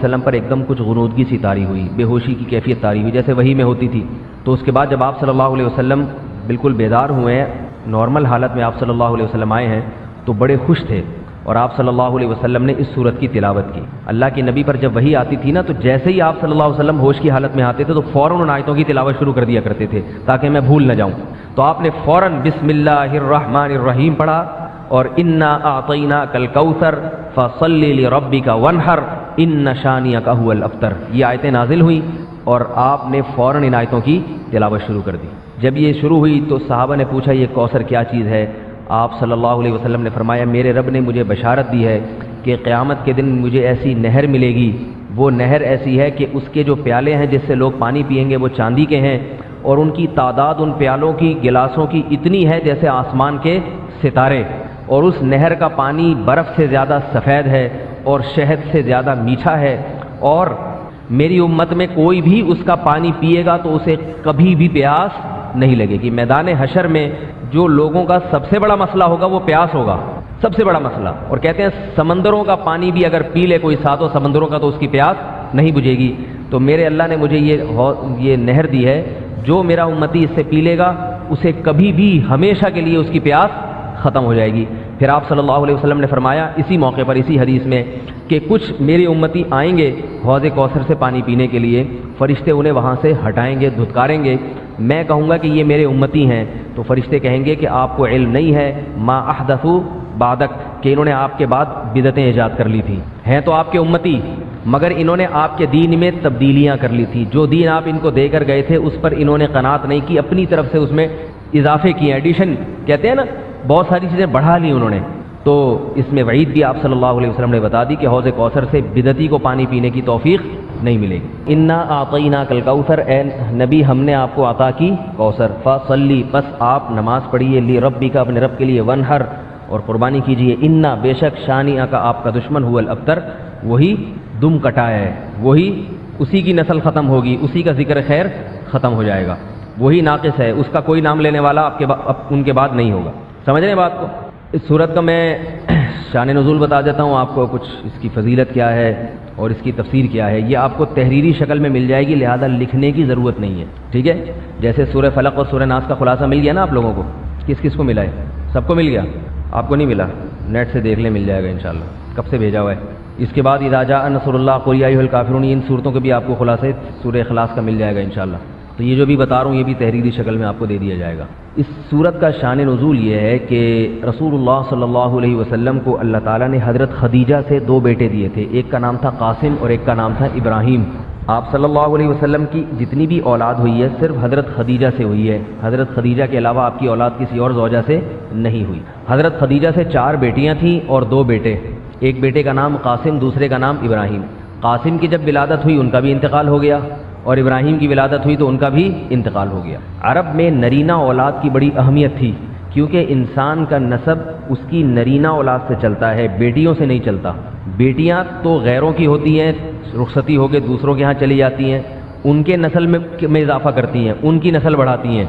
وسلم پر ایک دم کچھ غنودگی سی طاری ہوئی، بے ہوشی کی کیفیت طاری ہوئی جیسے وحی میں ہوتی تھی۔ تو اس کے بعد جب آپ صلی اللہ علیہ وسلم بالکل بیدار ہوئے ہیں، نارمل حالت میں آپ صلی اللہ علیہ وسلم آئے ہیں تو بڑے خوش تھے، اور آپ صلی اللہ علیہ وسلم نے اس صورت کی تلاوت کی۔ اللہ کے نبی پر جب وحی آتی تھی نا تو جیسے ہی آپ صلی اللہ علیہ وسلم ہوش کی حالت میں آتے تھے تو فوراً ان آیتوں کی تلاوت شروع کر دیا کرتے تھے تاکہ میں بھول نہ جاؤں۔ تو آپ نے فوراً بسم اللہ الرحمن الرحیم پڑھا اور انا اعطیناک الکوثر فصل لربک وانحر ان شانئک هو الابتر، یہ آیتیں نازل ہوئیں اور آپ نے فوراً ان آیتوں کی تلاوت شروع کر دی۔ جب یہ شروع ہوئی تو صحابہ نے پوچھا یہ کوثر کیا چیز ہے؟ آپ صلی اللہ علیہ وسلم نے فرمایا میرے رب نے مجھے بشارت دی ہے کہ قیامت کے دن مجھے ایسی نہر ملے گی، وہ نہر ایسی ہے کہ اس کے جو پیالے ہیں جس سے لوگ پانی پئیں گے وہ چاندی کے ہیں، اور ان کی تعداد ان پیالوں کی گلاسوں کی اتنی ہے جیسے آسمان کے ستارے، اور اس نہر کا پانی برف سے زیادہ سفید ہے اور شہد سے زیادہ میٹھا ہے، اور میری امت میں کوئی بھی اس کا پانی پیے گا تو اسے کبھی بھی پیاس نہیں لگے گی۔ میدان حشر میں جو لوگوں کا سب سے بڑا مسئلہ ہوگا وہ پیاس ہوگا، سب سے بڑا مسئلہ، اور کہتے ہیں سمندروں کا پانی بھی اگر پی لے کوئی ساتوں سمندروں کا تو اس کی پیاس نہیں بجھے گی۔ تو میرے اللہ نے مجھے یہ نہر دی ہے، جو میرا امتی اس سے پی لے گا اسے کبھی بھی ہمیشہ کے لیے اس کی پیاس ختم ہو جائے گی۔ پھر آپ صلی اللہ علیہ وسلم نے فرمایا اسی موقع پر اسی حدیث میں کہ کچھ میری امتی آئیں گے حوض کوثر سے پانی پینے کے لیے، فرشتے انہیں وہاں سے ہٹائیں گے، دھتکاریں گے، میں کہوں گا کہ یہ میرے امتی ہیں تو فرشتے کہیں گے کہ آپ کو علم نہیں ہے ما احدثوا بعدک، کہ انہوں نے آپ کے بعد بدعتیں ایجاد کر لی تھیں، ہیں تو آپ کے امتی مگر انہوں نے آپ کے دین میں تبدیلیاں کر لی تھی، جو دین آپ ان کو دے کر گئے تھے اس پر انہوں نے قناعت نہیں کی، اپنی طرف سے اس میں اضافے کیے، ایڈیشن کہتے ہیں نا، بہت ساری چیزیں بڑھا لی انہوں نے۔ تو اس میں وعید بھی آپ صلی اللہ علیہ وسلم نے بتا دی کہ حوض کوثر سے بدعتی کو پانی پینے کی توفیق نہیں ملے گی۔ انا اعطیناک الکوثر، اے نبی ہم نے آپ کو عطا کی کوثر، فصلی بس آپ نماز پڑھیے، لربک اپنے رب کے لیے، وانحر اور قربانی کیجیے، انا بے شک شانئک آپ کا دشمن، هو الابتر وہی دم کٹا ہے، وہی اسی کی نسل ختم ہوگی، اسی کا ذکر خیر ختم ہو جائے گا، وہی ناقص ہے، اس کا کوئی نام لینے والا ان کے بعد نہیں ہوگا۔ سمجھ رہے ہیں بات کو؟ اس صورت کا میں شان نزول بتا دیتا ہوں آپ کو، کچھ اس کی فضیلت کیا ہے اور اس کی تفسیر کیا ہے، یہ آپ کو تحریری شکل میں مل جائے گی، لہذا لکھنے کی ضرورت نہیں ہے، ٹھیک ہے؟ جیسے سورہ فلق اور سورہ ناس کا خلاصہ مل گیا نا آپ لوگوں کو، کس کس کو ملا ہے؟ سب کو مل گیا؟ آپ کو نہیں ملا؟ نیٹ سے دیکھ لیں، مل جائے گا انشاءاللہ، کب سے بھیجا ہوا ہے۔ اس کے بعد اذا جاء نصر اللہ قل یا ایھا الکافرون، ان صورتوں کے بھی آپ کو خلاصے سورہ اخلاص کا مل جائے گا انشاءاللہ۔ تو یہ جو بھی بتا رہا ہوں یہ بھی تحریری شکل میں آپ کو دے دیا جائے گا۔ اس صورت کا شان نزول یہ ہے کہ رسول اللہ صلی اللہ علیہ وسلم کو اللہ تعالیٰ نے حضرت خدیجہ سے دو بیٹے دیے تھے، ایک کا نام تھا قاسم اور ایک کا نام تھا ابراہیم۔ آپ صلی اللہ علیہ وسلم کی جتنی بھی اولاد ہوئی ہے صرف حضرت خدیجہ سے ہوئی ہے، حضرت خدیجہ کے علاوہ آپ کی اولاد کسی اور زوجہ سے نہیں ہوئی۔ حضرت خدیجہ سے 4 بیٹیاں تھیں اور 2 بیٹے، ایک بیٹے کا نام قاسم، دوسرے کا نام ابراہیم۔ قاسم کی جب ولادت ہوئی ان کا بھی انتقال ہو گیا، اور ابراہیم کی ولادت ہوئی تو ان کا بھی انتقال ہو گیا۔ عرب میں نرینہ اولاد کی بڑی اہمیت تھی، کیونکہ انسان کا نسب اس کی نرینہ اولاد سے چلتا ہے، بیٹیوں سے نہیں چلتا۔ بیٹیاں تو غیروں کی ہوتی ہیں، رخصتی ہو کے دوسروں کے ہاں چلی جاتی ہیں، ان کے نسل میں اضافہ کرتی ہیں، ان کی نسل بڑھاتی ہیں،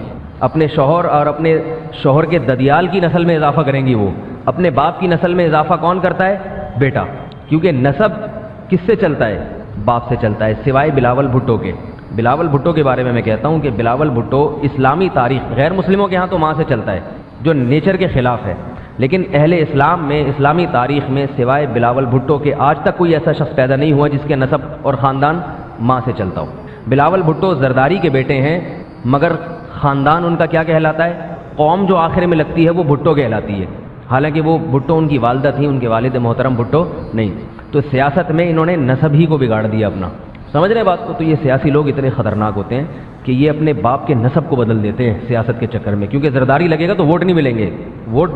اپنے شوہر اور اپنے شوہر کے ددیال کی نسل میں اضافہ کریں گی، وہ اپنے باپ کی نسل میں اضافہ کون کرتا ہے؟ بیٹا، کیونکہ نسب کس سے چلتا ہے؟ باپ سے چلتا ہے، سوائے بلاول بھٹو کے۔ بلاول بھٹو کے بارے میں کہتا ہوں کہ بلاول بھٹو اسلامی تاریخ، غیر مسلموں کے ہاں تو ماں سے چلتا ہے جو نیچر کے خلاف ہے، لیکن اہل اسلام میں، اسلامی تاریخ میں سوائے بلاول بھٹو کے آج تک کوئی ایسا شخص پیدا نہیں ہوا جس کے نسب اور خاندان ماں سے چلتا ہو۔ بلاول بھٹو زرداری کے بیٹے ہیں، مگر خاندان ان کا کیا کہلاتا ہے؟ قوم جو آخر میں لگتی ہے وہ بھٹو کہلاتی ہے، حالانکہ وہ بھٹو ان کی والدہ تھیں، ان کے والد محترم بھٹو نہیں۔ تو سیاست میں انہوں نے نسب ہی کو بگاڑ دیا اپنا، سمجھ رہے بات کو؟ تو یہ سیاسی لوگ اتنے خطرناک ہوتے ہیں کہ یہ اپنے باپ کے نسب کو بدل دیتے ہیں سیاست کے چکر میں، کیونکہ زرداری لگے گا تو ووٹ نہیں ملیں گے، ووٹ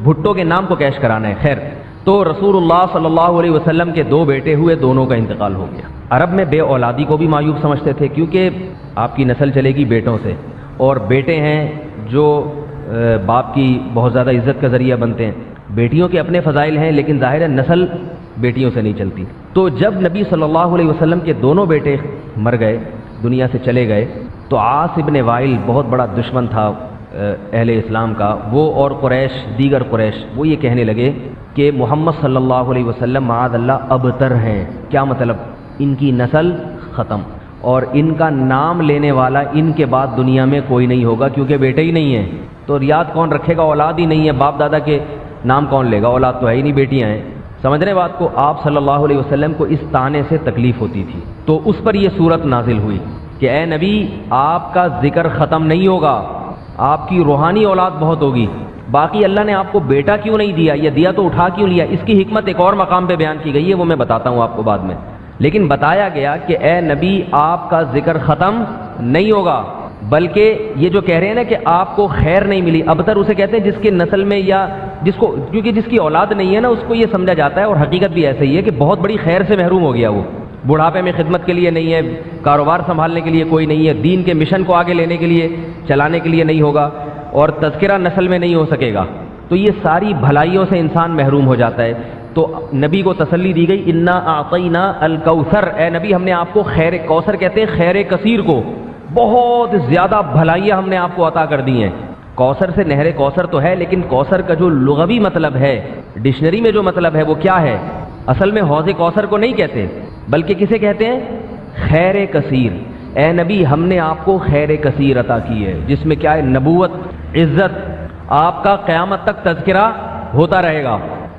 بھٹو کے نام کو کیش کرانا ہے۔ خیر، تو رسول اللہ صلی اللہ علیہ وسلم کے 2 بیٹے ہوئے، دونوں کا انتقال ہو گیا۔ عرب میں بے اولادی کو بھی معیوب سمجھتے تھے، کیونکہ آپ کی نسل چلے گی بیٹوں سے، اور بیٹے ہیں جو باپ کی بہت زیادہ عزت کا ذریعہ بنتے ہیں۔ بیٹیوں کے اپنے فضائل ہیں، لیکن ظاہر ہے نسل بیٹیوں سے نہیں چلتی۔ تو جب نبی صلی اللہ علیہ وسلم کے دونوں بیٹے مر گئے، دنیا سے چلے گئے، تو عاص ابن وائل بہت بڑا دشمن تھا اہل اسلام کا، وہ اور قریش، دیگر قریش، وہ یہ کہنے لگے کہ محمد صلی اللہ علیہ وسلم معاذ اللہ ابتر ہیں۔ کیا مطلب؟ ان کی نسل ختم، اور ان کا نام لینے والا ان کے بعد دنیا میں کوئی نہیں ہوگا، کیونکہ بیٹے ہی نہیں ہیں تو یاد کون رکھے گا، اولاد ہی نہیں ہے، باپ دادا کے نام کون لے گا، اولاد تو ہے ہی نہیں، بیٹیاں ہیں۔ سمجھ رہے بات کو؟ آپ صلی اللہ علیہ وسلم کو اس طعنے سے تکلیف ہوتی تھی، تو اس پر یہ صورت نازل ہوئی کہ اے نبی آپ کا ذکر ختم نہیں ہوگا، آپ کی روحانی اولاد بہت ہوگی۔ باقی اللہ نے آپ کو بیٹا کیوں نہیں دیا، یا دیا تو اٹھا کیوں لیا، اس کی حکمت ایک اور مقام پہ بیان کی گئی ہے، وہ میں بتاتا ہوں آپ کو بعد میں۔ لیکن بتایا گیا کہ اے نبی آپ کا ذکر ختم نہیں ہوگا، بلکہ یہ جو کہہ رہے ہیں نا کہ آپ کو خیر نہیں ملی، ابتر اسے کہتے ہیں جس کے نسل میں یا جس کو، کیونکہ جس کی اولاد نہیں ہے نا اس کو یہ سمجھا جاتا ہے، اور حقیقت بھی ایسے ہی ہے کہ بہت بڑی خیر سے محروم ہو گیا، وہ بڑھاپے میں خدمت کے لیے نہیں ہے، کاروبار سنبھالنے کے لیے کوئی نہیں ہے، دین کے مشن کو آگے لینے کے لیے چلانے کے لیے نہیں ہوگا، اور تذکرہ نسل میں نہیں ہو سکے گا، تو یہ ساری بھلائیوں سے انسان محروم ہو جاتا ہے۔ تو نبی کو تسلی دی گئی، انا اعطینا الکوثر، اے نبی ہم نے آپ کو خیر کوثر کہتے ہیں خیر کثیر کو، بہت زیادہ بھلائیاں ہم نے آپ کو عطا کر دی ہیں۔ کوثر سے نہر کوثر تو ہے، لیکن کوثر کا جو لغوی مطلب ہے، ڈکشنری میں جو مطلب ہے وہ کیا ہے؟ اصل میں حوض کوثر کو نہیں کہتے، بلکہ کسے کہتے ہیں؟ خیر کثیر۔ اے نبی ہم نے آپ کو خیر کثیر عطا کی ہے، جس میں کیا ہے؟ نبوت، عزت، آپ کا قیامت تک تذکرہ ہوتا رہے گا،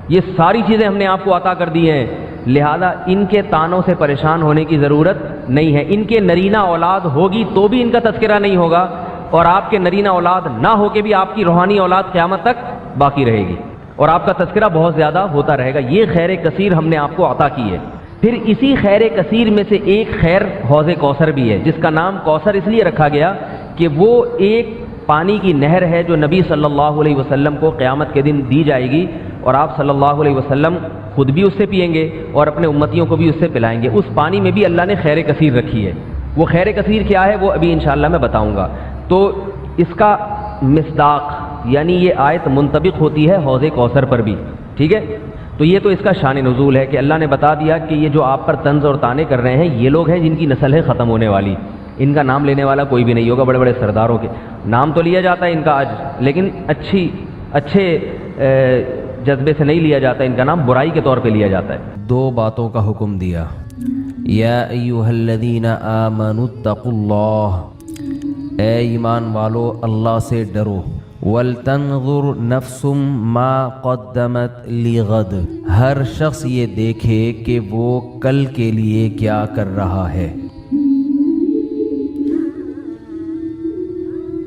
یہ ساری چیزیں ہم نے آپ کو عطا کر دی ہیں، لہذا ان کے تانوں سے پریشان ہونے کی ضرورت نہیں ہے۔ ان کے نرینہ اولاد ہوگی تو بھی ان کا تذکرہ نہیں ہوگا، اور آپ کے نرینہ اولاد نہ ہو کے بھی آپ کی روحانی اولاد قیامت تک باقی رہے گی، اور آپ کا تذکرہ بہت زیادہ ہوتا رہے گا۔ یہ خیر کثیر ہم نے آپ کو عطا کی ہے۔ پھر اسی خیر کثیر میں سے ایک خیر حوض کوثر بھی ہے، جس کا نام کوثر اس لیے رکھا گیا کہ وہ ایک پانی کی نہر ہے جو نبی صلی اللہ علیہ وسلم کو قیامت کے دن دی جائے گی، اور آپ صلی اللہ علیہ وسلم خود بھی اس سے پیئیں گے اور اپنے امتیوں کو بھی اس سے پلائیں گے۔ اس پانی میں بھی اللہ نے خیر کثیر رکھی ہے۔ وہ خیر کثیر کیا ہے وہ ابھی انشاءاللہ میں بتاؤں گا۔ تو اس کا مصداق یعنی یہ آیت منطبق ہوتی ہے حوض کوثر پر بھی، ٹھیک ہے؟ تو یہ تو اس کا شان نزول ہے کہ اللہ نے بتا دیا کہ یہ جو آپ پر طنز اور طعنے کر رہے ہیں یہ لوگ ہیں جن کی نسل ہے ختم ہونے والی، ان کا نام لینے والا کوئی بھی نہیں ہوگا۔ بڑے بڑے سرداروں کے نام تو لیا جاتا ہے ان کا آج، لیکن اچھے جذبے سے نہیں لیا جاتا، ان کا نام برائی کے طور پہ لیا جاتا ہے۔ دو باتوں کا حکم دیا، یا ایھا الذین آمنوا اتقوا اللہ، اے ایمان والو اللہ سے ڈرو، وَلْتَنْظُرْ نَفْسٌ مَا قَدَّمَتْ لِغَدٍ، ہر شخص یہ دیکھے کہ وہ کل کے لیے کیا کر رہا ہے۔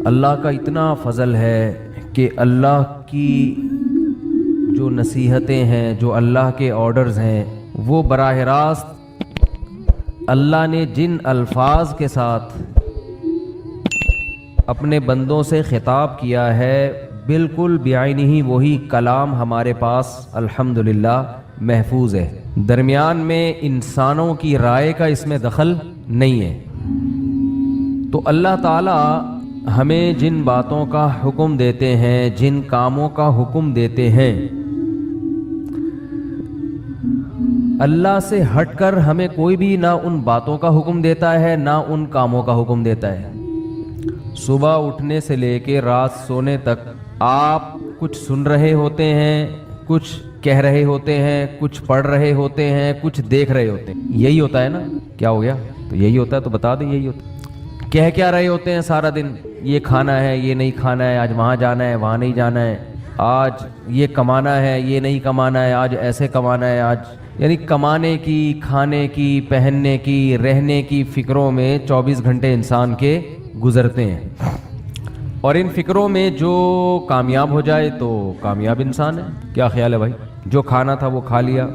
اللہ کا اتنا فضل ہے کہ اللہ کی جو نصیحتیں ہیں، جو اللہ کے آرڈرز ہیں، وہ براہ راست اللہ نے جن الفاظ کے ساتھ اپنے بندوں سے خطاب کیا ہے بالکل بعینہ وہی کلام ہمارے پاس الحمدللہ محفوظ ہے، درمیان میں انسانوں کی رائے کا اس میں دخل نہیں ہے۔ تو اللہ تعالی ہمیں جن باتوں کا حکم دیتے ہیں، جن کاموں کا حکم دیتے ہیں، اللہ سے ہٹ کر ہمیں کوئی بھی نہ ان باتوں کا حکم دیتا ہے نہ ان کاموں کا حکم دیتا ہے۔ صبح اٹھنے سے لے کے رات سونے تک آپ کچھ سن رہے ہوتے ہیں، کچھ کہہ رہے ہوتے ہیں، کچھ پڑھ رہے ہوتے ہیں، کچھ دیکھ رہے ہوتے ہیں، یہی ہوتا ہے نا؟ کیا ہو گیا؟ تو یہی ہوتا ہے، تو بتا دیں یہی ہوتا ہے۔ کہہ کیا رہے ہوتے ہیں سارا دن؟ یہ کھانا ہے، یہ نہیں کھانا ہے، آج وہاں جانا ہے، وہاں نہیں جانا ہے، آج یہ کمانا ہے، یہ نہیں کمانا ہے، آج ایسے کمانا ہے، آج یعنی کمانے کی، کھانے کی، پہننے کی، رہنے کی فکروں میں 24 گھنٹے انسان کے گزرتے ہیں، اور ان فکروں میں جو کامیاب ہو جائے تو کامیاب انسان ہے۔ کیا خیال ہے بھائی؟ جو کھانا تھا وہ کھا لیا،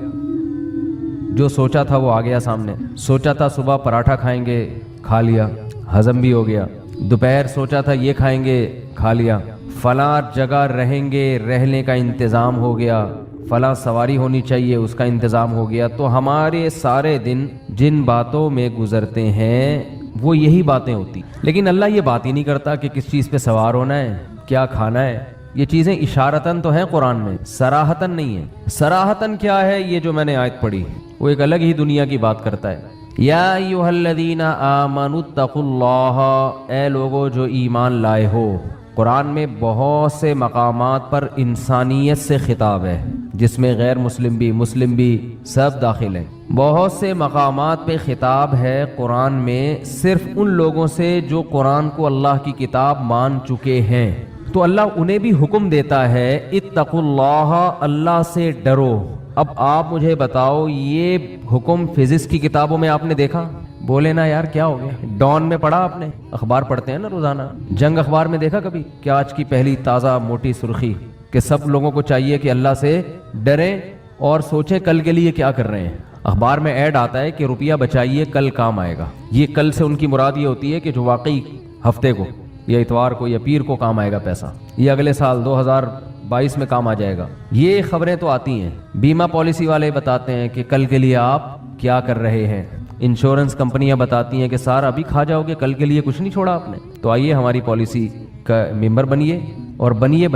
جو سوچا تھا وہ آ گیا سامنے، سوچا تھا صبح پراٹھا کھائیں گے، کھا لیا، ہضم بھی ہو گیا، دوپہر سوچا تھا یہ کھائیں گے، کھا لیا، فلاں جگہ رہیں گے، رہنے کا انتظام ہو گیا، فلاں سواری ہونی چاہیے اس کا انتظام ہو گیا۔ تو ہمارے سارے دن جن باتوں میں گزرتے ہیں وہ یہی باتیں ہوتی، لیکن اللہ یہ بات ہی نہیں کرتا کہ کس چیز پہ سوار ہونا ہے، کیا کھانا ہے۔ یہ چیزیں اشارتاً تو ہیں قرآن میں، صراحتاً نہیں ہے۔ صراحتاً کیا ہے؟ یہ جو میں نے آیت پڑھی وہ ایک الگ ہی دنیا کی بات کرتا ہے۔ یا ایھا الذین آمنوا اتقوا اللہ، اے لوگو جو ایمان لائے ہو۔ قرآن میں بہت سے مقامات پر انسانیت سے خطاب ہے، جس میں غیر مسلم بھی مسلم بھی سب داخل ہیں. بہت سے مقامات پہ خطاب ہے قرآن میں صرف ان لوگوں سے جو قرآن کو اللہ کی کتاب مان چکے ہیں. تو اللہ انہیں بھی حکم دیتا ہے اتقوا اللہ، اللہ سے ڈرو. اب آپ مجھے بتاؤ یہ حکم فزکس کی کتابوں میں آپ نے دیکھا؟ بولے نا یار کیا ہو گیا. ڈان میں پڑھا آپ نے؟ اخبار پڑھتے ہیں نا روزانہ. جنگ اخبار میں دیکھا کبھی کہ آج کی پہلی تازہ موٹی سرخی کہ سب لوگوں کو چاہیے کہ اللہ سے ڈریں اور سوچیں کل کے لیے کیا کر رہے ہیں. اخبار میں ایڈ آتا ہے کہ روپیہ بچائیے کل کام آئے گا. یہ کل سے ان کی مراد یہ ہوتی ہے کہ جو واقعی ہفتے کو یا اتوار کو یا پیر کو کام آئے گا پیسہ، یہ اگلے سال 2022 میں کام آ جائے گا. یہ خبریں تو آتی ہیں. بیمہ پالیسی والے بتاتے ہیں کہ کل کے لیے آپ کیا کر رہے ہیں. انشورنس کمپنیاں بتاتی ہیں کہ سارا ابھی کھا جاؤ گے، کل کے لیے کچھ نہیں چھوڑا آپ نے. تو آئیے ہماری پالیسی کا ممبر بنیے اور بنیے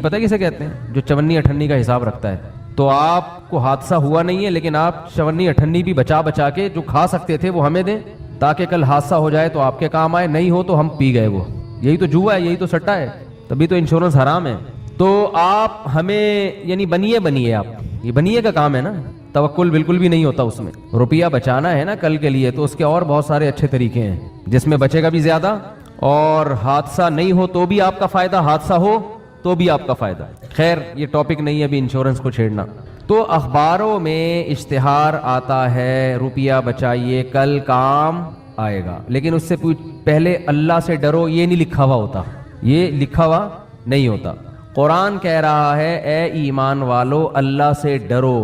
پتہ کسے کہتے ہیں؟ جو چونی اٹھنی کا حساب رکھتا ہے. تو آپ کو حادثہ ہوا نہیں ہے لیکن آپ چونی اٹھنی بھی بچا کے جو کھا سکتے تھے وہ ہمیں دیں تاکہ کل حادثہ ہو جائے تو آپ کے کام آئے، نہیں ہو تو ہم پی گئے. وہ یہی تو جوا ہے، یہی تو سٹا ہے، تبھی تو انشورنس حرام ہے. تو آپ ہمیں یعنی بنیے آپ، یہ بنیے کا کام ہے نا. توکل بالکل بھی نہیں ہوتا اس میں. روپیہ بچانا ہے نا کل کے لیے تو اس کے اور بہت سارے اچھے طریقے ہیں جس میں بچے گا بھی زیادہ اور حادثہ نہیں ہو تو بھی آپ کا فائدہ، حادثہ ہو تو بھی آپ کا فائدہ. خیر یہ ٹاپک نہیں ہے ابھی انشورنس کو چھیڑنا. تو اخباروں میں اشتہار آتا ہے روپیہ بچائیے کل کام آئے گا، لیکن اس سے پہلے اللہ سے ڈرو یہ نہیں لکھا ہوا ہوتا، یہ لکھا ہوا نہیں ہوتا. قرآن کہہ رہا ہے اے ایمان والو اللہ سے ڈرو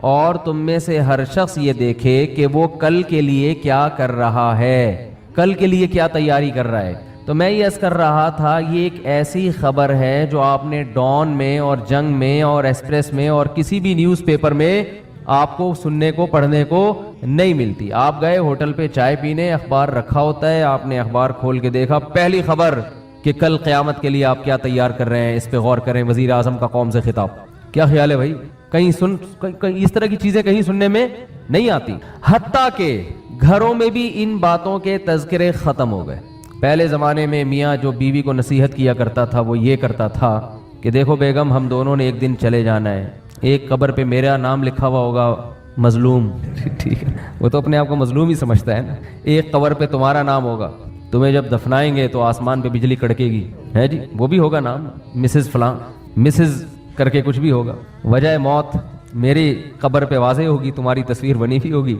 اور تم میں سے ہر شخص یہ دیکھے کہ وہ کل کے لیے کیا کر رہا ہے، کل کے لیے کیا تیاری کر رہا ہے. تو میں یہ عرض کر رہا تھا یہ ایک ایسی خبر ہے جو آپ نے ڈان میں اور جنگ میں اور ایکسپریس میں اور کسی بھی نیوز پیپر میں آپ کو سننے کو پڑھنے کو نہیں ملتی. آپ گئے ہوٹل پہ چائے پینے، اخبار رکھا ہوتا ہے، آپ نے اخبار کھول کے دیکھا پہلی خبر کہ کل قیامت کے لیے آپ کیا تیار کر رہے ہیں، اس پہ غور کریں. وزیر اعظم کا قوم سے خطاب. کیا خیال ہے بھائی؟ کہیں اس طرح کی چیزیں کہیں سننے میں نہیں آتی. حتیٰ کہ گھروں میں بھی ان باتوں کے تذکرے ختم ہو گئے. پہلے زمانے میں میاں جو بیوی کو نصیحت کیا کرتا تھا وہ یہ کرتا تھا کہ دیکھو بیگم ہم دونوں نے ایک دن چلے جانا ہے، ایک قبر پہ میرا نام لکھا ہوا ہوگا مظلوم، ٹھیک ہے وہ تو اپنے آپ کو مظلوم ہی سمجھتا ہے نا. ایک قبر پہ تمہارا نام ہوگا، تمہیں جب دفنائیں گے تو آسمان پہ بجلی کڑکے گی، ہے جی وہ بھی ہوگا نام مسز فلاں، مسز کر کے کچھ بھی ہوگا. وجہ موت میری قبر پہ واضح ہوگی، تمہاری تصویر بنی ہوئی ہوگی.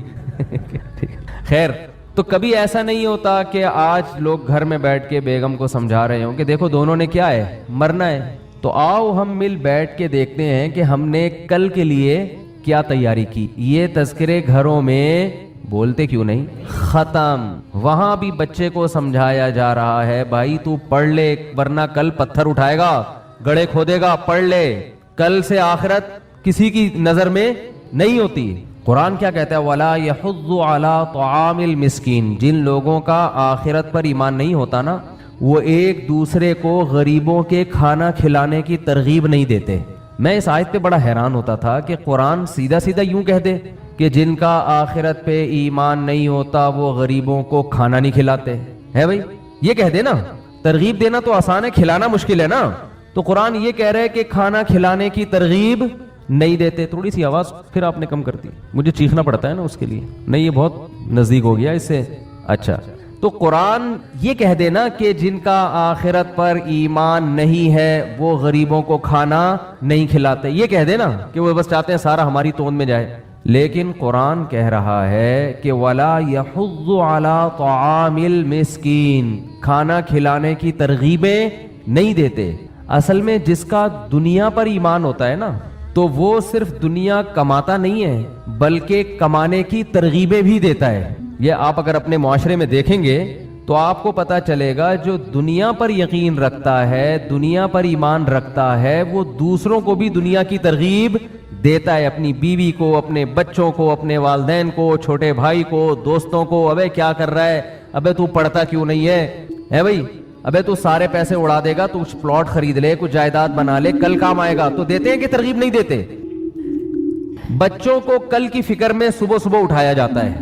خیر تو کبھی ایسا نہیں ہوتا کہ آج لوگ گھر میں بیٹھ کے بیگم کو سمجھا رہے ہوں کہ دیکھو دونوں نے کیا ہے مرنا ہے، تو آؤ ہم مل بیٹھ کے دیکھتے ہیں کہ ہم نے کل کے لیے کیا تیاری کی. یہ تذکرے گھروں میں بولتے کیوں نہیں؟ ختم. وہاں بھی بچے کو سمجھایا جا رہا ہے بھائی تو پڑھ لے ورنہ کل پتھر اٹھائے گا، گڑھے کھودے گا، پڑھ لے. کل سے آخرت کسی کی نظر میں نہیں ہوتی. قرآن کیا کہتا ہے؟ وَلَا يَحُضُّ عَلَىٰ طَعَامِ الْمِسْكِينِ. جن لوگوں کا آخرت پر ایمان نہیں ہوتا نا وہ ایک دوسرے کو غریبوں کے کھانا کھلانے کی ترغیب نہیں دیتے. میں اس آیت پہ بڑا حیران ہوتا تھا کہ قرآن سیدھا سیدھا یوں کہہ دے کہ جن کا آخرت پہ ایمان نہیں ہوتا وہ غریبوں کو کھانا نہیں کھلاتے. ہے بھائی یہ کہہ دے نا. ترغیب دینا تو آسان ہے، کھلانا مشکل ہے نا. تو قرآن یہ کہہ رہے کہ کھانا کھلانے کی ترغیب نہیں دیتے. تھوڑی سی آواز پھر آپ نے کم کر دی، مجھے چیخنا پڑتا ہے نا اس کے لیے. نہیں یہ بہت نزدیک ہو گیا اس سے. اچھا تو قرآن یہ کہہ دینا کہ جن کا آخرت پر ایمان نہیں ہے وہ غریبوں کو کھانا نہیں کھلاتے، یہ کہہ دینا کہ وہ بس چاہتے ہیں سارا ہماری توند میں جائے. لیکن قرآن کہہ رہا ہے کہ وَلَا يَحُضُّ عَلَىٰ طَعَامِ الْمِسْكِينِ. کھانا کھلانے کی ترغیبیں نہیں دیتے. اصل میں جس کا دنیا پر ایمان ہوتا ہے نا تو وہ صرف دنیا کماتا نہیں ہے بلکہ کمانے کی ترغیبیں بھی دیتا ہے. یہ آپ اگر اپنے معاشرے میں دیکھیں گے تو آپ کو پتا چلے گا جو دنیا پر یقین رکھتا ہے، دنیا پر ایمان رکھتا ہے، وہ دوسروں کو بھی دنیا کی ترغیب دیتا ہے. اپنی بیوی کو، اپنے بچوں کو، اپنے والدین کو، چھوٹے بھائی کو، دوستوں کو. ابے کیا کر رہا ہے؟ ابے تو پڑھتا کیوں نہیں ہے بھائی؟ ابے تو سارے پیسے اڑا دے گا، تو کچھ پلاٹ خرید لے، کچھ جائیداد بنا لے، کل کام آئے گا. تو دیتے ہیں کہ ترغیب نہیں دیتے؟ بچوں کو کل کی فکر میں صبح صبح اٹھایا جاتا ہے.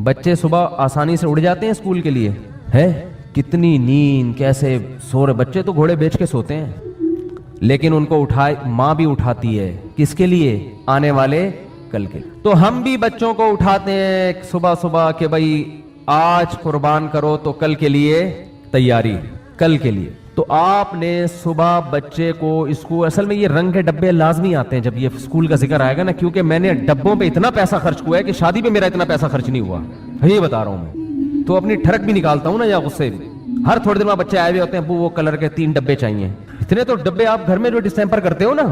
بچے صبح آسانی سے اڑ جاتے ہیں اسکول کے لیے. ہے کتنی نیند، کیسے سو رہے بچے، تو گھوڑے بیچ کے سوتے ہیں. لیکن ان کو ماں بھی اٹھاتی ہے کس کے لیے؟ آنے والے کل کے. تو ہم بھی بچوں کو اٹھاتے ہیں صبح صبح کہ بھائی آج قربان کرو تو کل کے لیے تیاری، کل کے لیے. تو آپ نے صبح بچے کو اسکول، اصل میں یہ رنگ کے ڈبے لازمی آتے ہیں جب یہ اسکول کا ذکر آئے گا نا، کیونکہ میں نے ڈبوں پہ اتنا پیسہ خرچ ہوا ہے کہ شادی پہ میرا اتنا پیسہ خرچ نہیں ہوا، یہ بتا رہا ہوں میں. تو اپنی ٹھڑک بھی نکالتا ہوں نا یا غصے بھی. ہر تھوڑے دن میں بچے آئے ہوئے ہوتے ہیں، ابو وہ کلر کے 3 ڈبے چاہیے. اتنے تو ڈبے آپ گھر میں جو ڈسٹیمپر کرتے ہو نا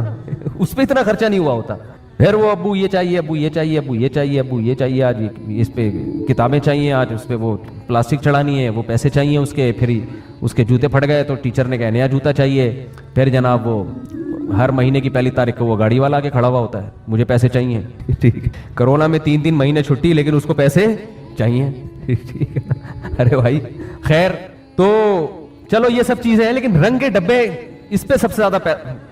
اس پہ اتنا خرچہ نہیں ہوا ہوتا. پھر وہ ابو یہ چاہیے، ابو یہ چاہیے، ابو یہ چاہیے، ابو یہ چاہیے، آج اس پہ کتابیں چاہیے، آج اس پہ وہ پلاسٹک چڑھانی ہے، وہ پیسے چاہیے اس کے. پھر اس کے جوتے پھٹ گئے تو ٹیچر نے کہا نیا جوتا چاہیے. پھر جناب وہ ہر مہینے کی پہلی تاریخ کو وہ گاڑی والا آ کے کھڑا ہوا ہوتا ہے، مجھے پیسے چاہیے. ٹھیک، کرونا میں 3 مہینے چھٹی لیکن اس کو پیسے چاہیے. ٹھیک ہے، ارے بھائی خیر. تو چلو یہ سب چیزیں ہیں، لیکن رنگ کے ڈبے اس پہ سب سے زیادہ